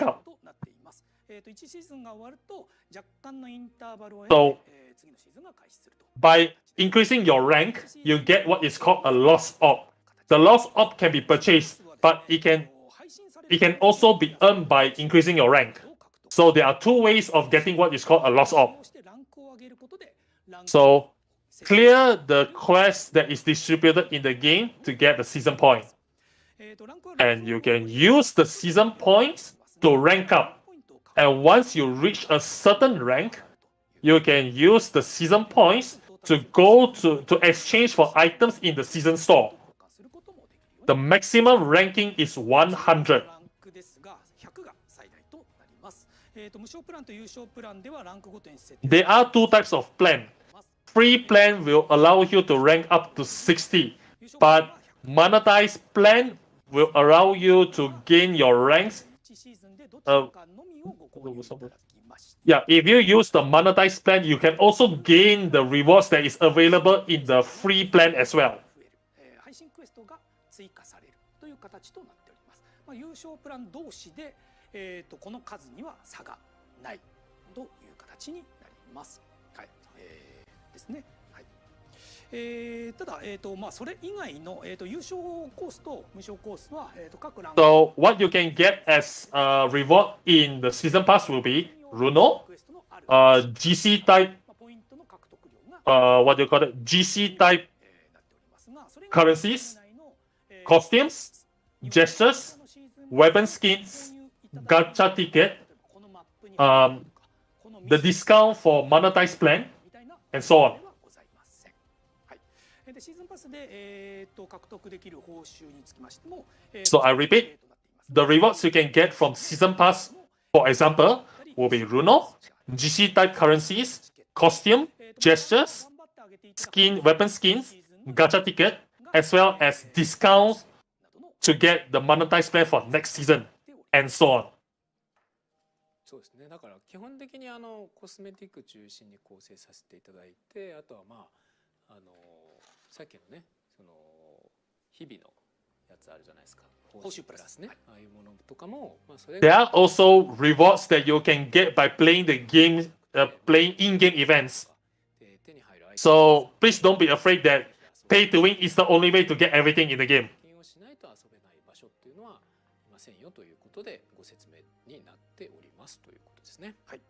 up. となっています。1シーズンが終わると若干のインターバルを So 次のシーズンが開始すると。 by increasing your rank, you get what is called a lost op. The lost op can be purchased, but it can also be earned by increasing your rank. So there are two ways of getting what is called a lost op. So clear the quest that is distributed in the game to get the season point. And you can use the season points to rank up. And once you reach a certain rank, you can use the season points to go to exchange for items in the season store. The maximum ranking is 100. There are two types of plan. Free plan will allow you to rank up to 60, but monetized plan will allow you to gain your ranks. If you use the monetized plan, you can also gain the rewards that is available in the free plan as well. 配信クエストが追加されるという形となっております。優勝プラン同士で、この数には差がないという形になります。はい、ですね。はい。ただ、それ以外の、優勝コースと無償コースは、各ランク So what you can get as a reward in the season pass will be Runo, GC type, what do you call it? GC type currencies, costumes, gestures, weapon skins, gacha ticket, the discount for monetized plan, and so on. So I repeat, the rewards you can get from season pass, for example, will be Runo, GC type currencies, costume, gestures, weapon skins, gacha ticket, as well as discounts to get the monetized plan for next season, and so on. そうですね。だから基本的にコスメティック中心に構成させていただいて、あとはさっきのね、その日々のやつあるじゃないですか。報酬プラスね、ああいうものとかも、それ There are also rewards that you can get by playing the game, playing in-game events. So please don't be afraid that pay to win is the only way to get everything in the game. をしないと遊べない場所っていうのはいませんよということでご説明になっておりますということですね。はい。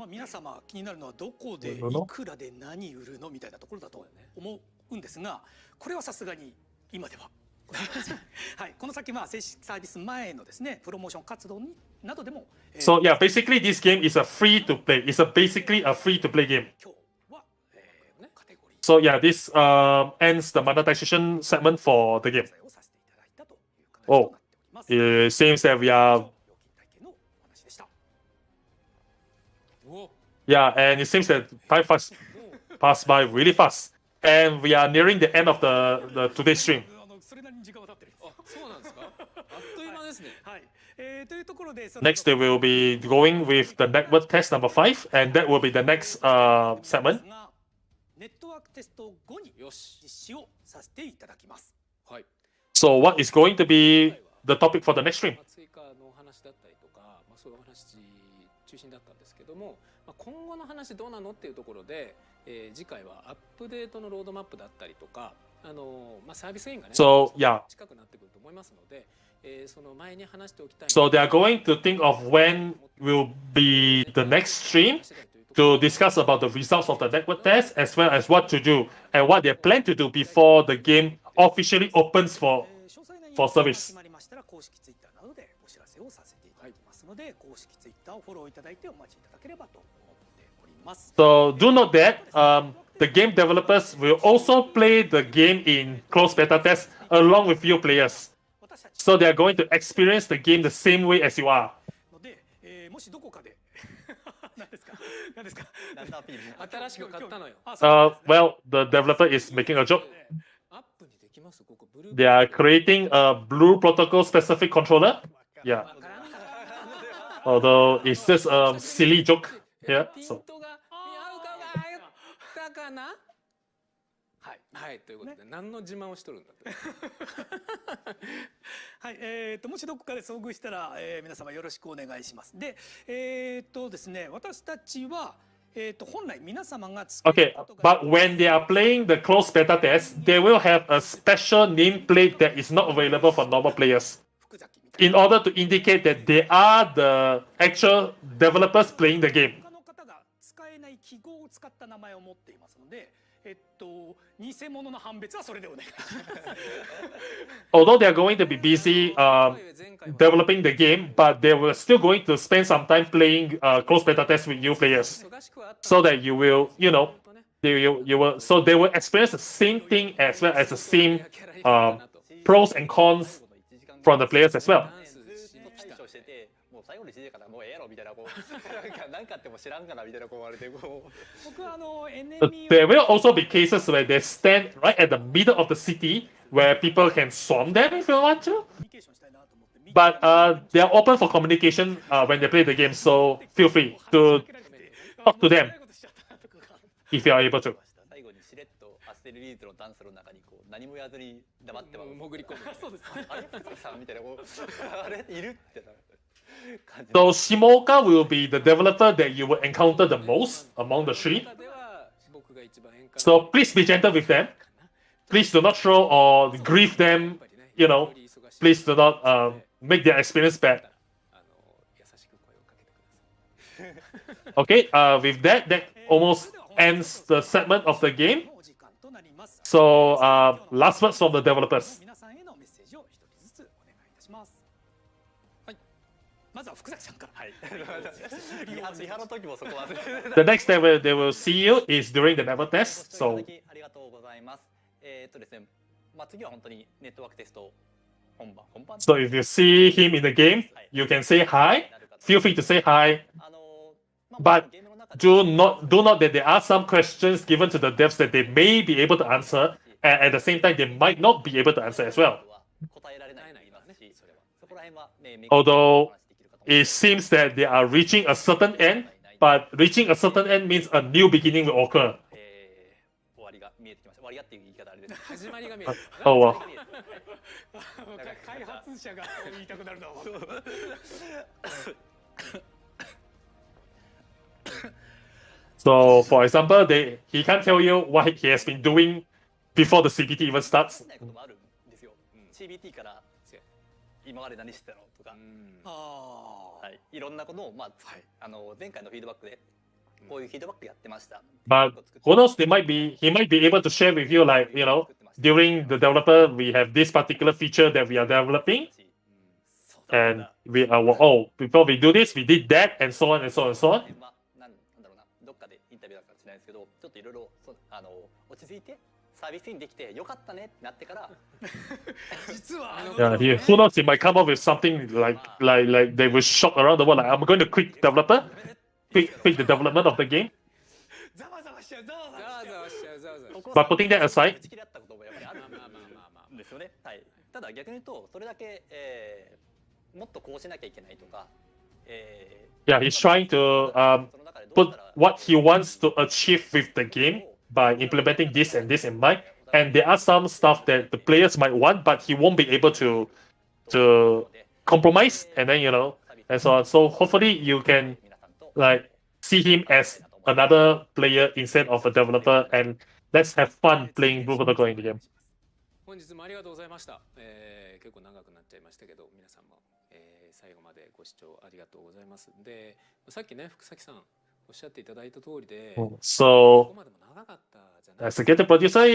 皆様気になるのはどこでいくらで何売るのみたいなところだと思うんですが、これはさすがに今でははい、この先正式サービス前のですねプロモーション活動などでも、So yeah, basically this game is a free to play. It's basically a free to play game. 今日は、カテゴリー So yeah, this ends the monetization segment for the game. をさせていただいたという形となっております。 It seems that we are 料金体系のお話でした。 yeah, and it seems that time passed by really fast, and we are nearing the end of the today's stream. それなりに時間は経ってるんです。そうなんですか。あっという間ですね。はい。というところで Next, we will be going with the network test number 5, and that will be the next segment. ネットワークテスト後に実施をさせていただきます。はい。 So what is going to be the topic for the next stream? 追加のお話だったりとか、そういうお話中心だったんですけども、今後の話どうなのっていうところで、次回はアップデートのロードマップだったりとか、サービスインがね So, yeah. 近くなってくると思いますので、その前に話しておきたい So they are going to think of when will be the next stream to discuss about the results of the network test as well as what to do and what they plan to do before the game officially opens for service. 決まりましたら公式ツイッターなどでお知らせをさせていただきますので、公式ツイッターをフォローいただいてお待ちいただければと思っております。 So do note that the game developers will also play the game in closed beta test along with you players. So they are going to experience the game the same way as you are. ので、もしどこかで何ですか何ですかなんだアピールね新しく買ったのよ。 Well, the developer is making a joke. アップにできますここブルー They are creating a Blue Protocol specific controller. Yeah. Although it's just a silly joke. Yeah. ピン So トが見合うかがやったかな。はいはいということで、何の自慢をしとるんだって。はい、もしどこかで遭遇したら、皆様よろしくお願いします。で、ですね、私たちは、本来皆様が使う okay, ことが but when they are playing the closed beta test, they will have a special nameplate that is not available for normal players 福崎みたい in order to indicate that they are the actual developers playing the game. 他の方が使えない記号を使った名前を持っていますので、偽物の判別はそれでお願いします。 Although they are going to be busy 前回は developing the game, but they were still going to spend some time playing closed beta test with you players, 忙しくはあった so that you will, you know, 本当ね you will, so they will experience the same thing as well as the same pros and cons from the players as well. ずっと対処してて、もう最後の1時間からもうええやろみたいなこうなんかあっても知らんからみたいなこう言われてこう僕はThere will also be cases where they stand right at the middle of the city where people can swarm them if you want to. コミュニケーションしたいなと思って、 But they are open for communication when they play the game, so feel free to talk to them if you are able to. 最後にしれっとアステルリーズのダンスの中にこう何も言わずに黙ってます。潜り込む。そうですね。あれ福崎さんみたいなこうあれいるってな感じ。 So Shimoka will be the developer that you will encounter the most among the three. では僕が一番変化 So please be gentle with them. Please do not throw or grieve them. You know, please do not make their experience bad. 優しく声をかけてください。 Okay, with that, that almost ends the segment of the game. お時間となります。 So, last words from the developers. 皆さんへのメッセージを一人ずつお願いいたします。はい。まずは福崎さんから。はい。リハの時もそこ忘れて The next time they will see you is during the demo test. そ So, ありがとうございます。ですね、まあ次は本当にネットワークテスト本番。 so if you see him in the game, you can say hi. Feel free to say hi. まあ But ゲームの中で do note that there are some questions given to the devs that they may be able to answer, and at the same time they might not be able to answer as well. 答えられないと言いますし、そこら辺はね、 Although it seems that they are reaching a certain end, but reaching a certain end means a new beginning will occur. 終わりが見えてきました。終わりがっていう言い方あれです。始まりが見える。 Oh well. 開発者が言いたくなるのは分かる。 So, for example, he can't tell you what he has been doing before the CBT even starts. ないこともあるんですよ。CBT から今まで何してたのとか、ああ。はい、いろんなことをまあ前回のフィードバックでこういうフィードバックやってました。 But who knows, he might be able to share with you, like, you know, during the developer, we have this particular feature that we are developing, and we are, oh, before we do this, we did that, and so on and so on and so on. まあなんだろうな、どっかでインタビューだかもしれないですけど、ちょっといろいろ落ち着いてサービスにできてよかったねってなってから、実は Yeah, who knows, he might come up with something like they will shock around the world, like, I'm going to quit developer, quit the development of the game. ざわざわしちゃうざわざざわわしちゃう。ざわしちゃうざわざわしちゃう。 But putting that aside, 打ち切りだったこともやっぱりあるまあまあまあまあ。んですよね。はい。ただ逆に言うとそれだけ、もっとこうしなきゃいけないとか、yeah, he's trying to put what he wants to achieve with the game by implementing this and this in mind. And there are some stuff that the players might want, but he won't be able to compromise. And then, you know, and so on. So hopefully you can like see him as another player instead of a developer, and let's have fun playing Blue Protocol in the game. 本日もありがとうございました。結構長くなっちゃいましたけど、皆さんも、最後までご視聴ありがとうございます。で、さっきね、福崎さんおっしゃっていただいた通りで、So ここまでも長かったじゃない as a game producer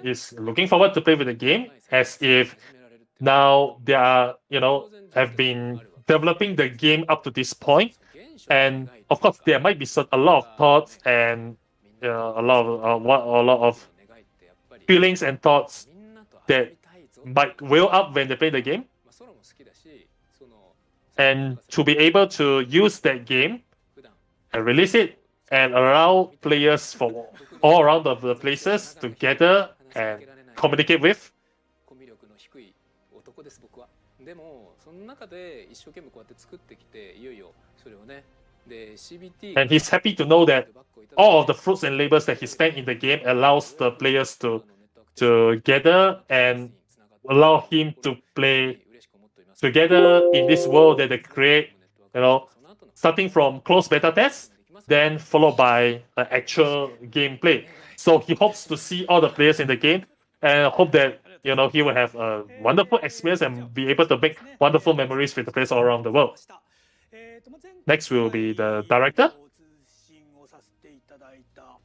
is looking forward to play with the game as if now they are, have been developing the game up to this point. And of course, there might be a lot of thoughts and a lot of feelings and thoughts that might well up when they play the game. And to be able to use that game and release it and allow players from all around the places to gather and communicate with. でもその中で一生懸命こうやって作ってきていよいよそれをねで CBT And he's happy to know that all of the fruits and labors that he spent in the game allows the players to gather and allow him to play together in this world that they create, starting from closed beta tests, then followed by actual gameplay. So he hopes to see all the players in the game and hope that he will have a wonderful experience and be able to make wonderful memories with the players all around the world. Next will be the director.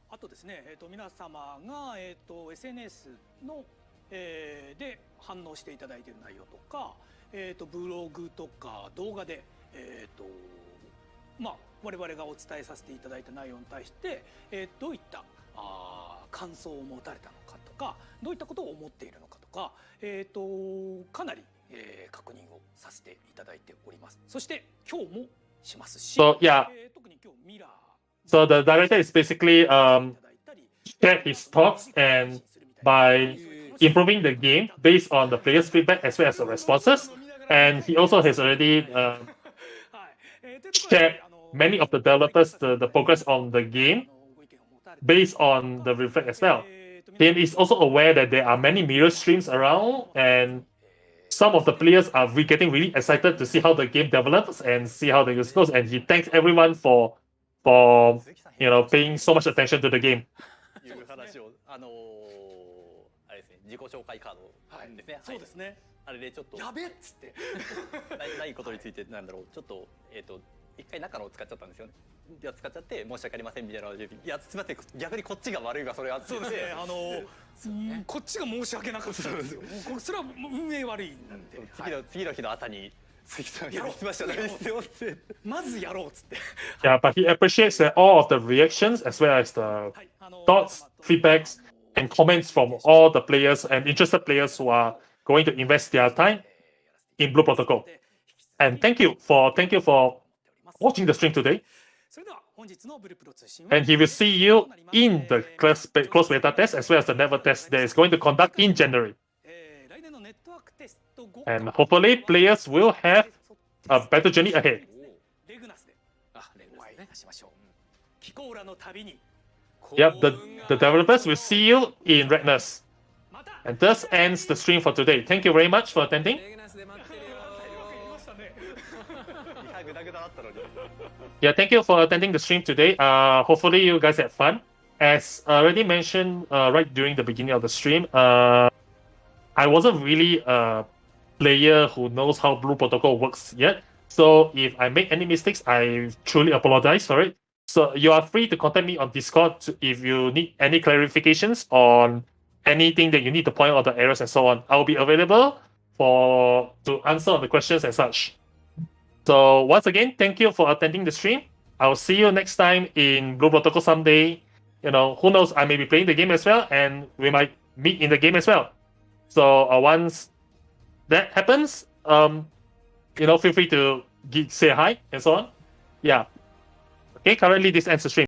あとですね、皆様が、SNS の、で反応していただいている内容とか、ブログとか動画で、我々がお伝えさせていただいた内容に対して、どういった感想を持たれたのかとか、どういったことを思っているのかとか、かなり、確認をさせていただいております。そして今日もしますし、So yeah. 特に今日ミラー So the director is basically share his thoughts and by improving the game based on the players' feedback as well as the responses. And he also has already shared many of the developers the progress on the game based on the feedback as well. He is also aware that there are many mirror streams around, and some of the players are getting really excited to see how the game develops and see how the use goes. And he thanks everyone for paying so much attention to the game. いう話をあれですね、自己紹介カードですね。そうですね。あれでちょっとやべっつってないことについてなんだろう、ちょっと一回中のを使っちゃったんですよね。いや使っちゃって申し訳ありませんみたいなので、いやすみません、逆にこっちが悪いわそれはって言って。そうですね。こっちが申し訳なかったんですよ。もうそれは運営悪いなんで。次の日の朝に。やろうまずやろうっつって。Yeah, but he appreciates that all of the reactions as well as the thoughts, feedbacks, and comments from all the players and interested players who are going to invest their time in Blue Protocol. And thank you for watching the stream today. And he will see you in the closed beta test as well as the network test that is going to conduct in January. And hopefully players will have a better journey ahead. Yep, the developers will see you in Redness. And thus ends the stream for today. Thank you very much for attending. Yeah, thank you for attending the stream today. Hopefully you guys had fun. As already mentioned right during the beginning of the stream, I wasn't really a player who knows how Blue Protocol works yet. So if I make any mistakes, I truly apologize for it. So you are free to contact me on Discord if you need any clarifications on anything that you need to point out the errors and so on. I will be available to answer the questions and such. So once again, thank you for attending the stream. I will see you next time in Blue Protocol someday. Who knows, I may be playing the game as well, and we might meet in the game as well. So once that happens, feel free to say hi and so on. Yeah. Okay, currently this ends the stream.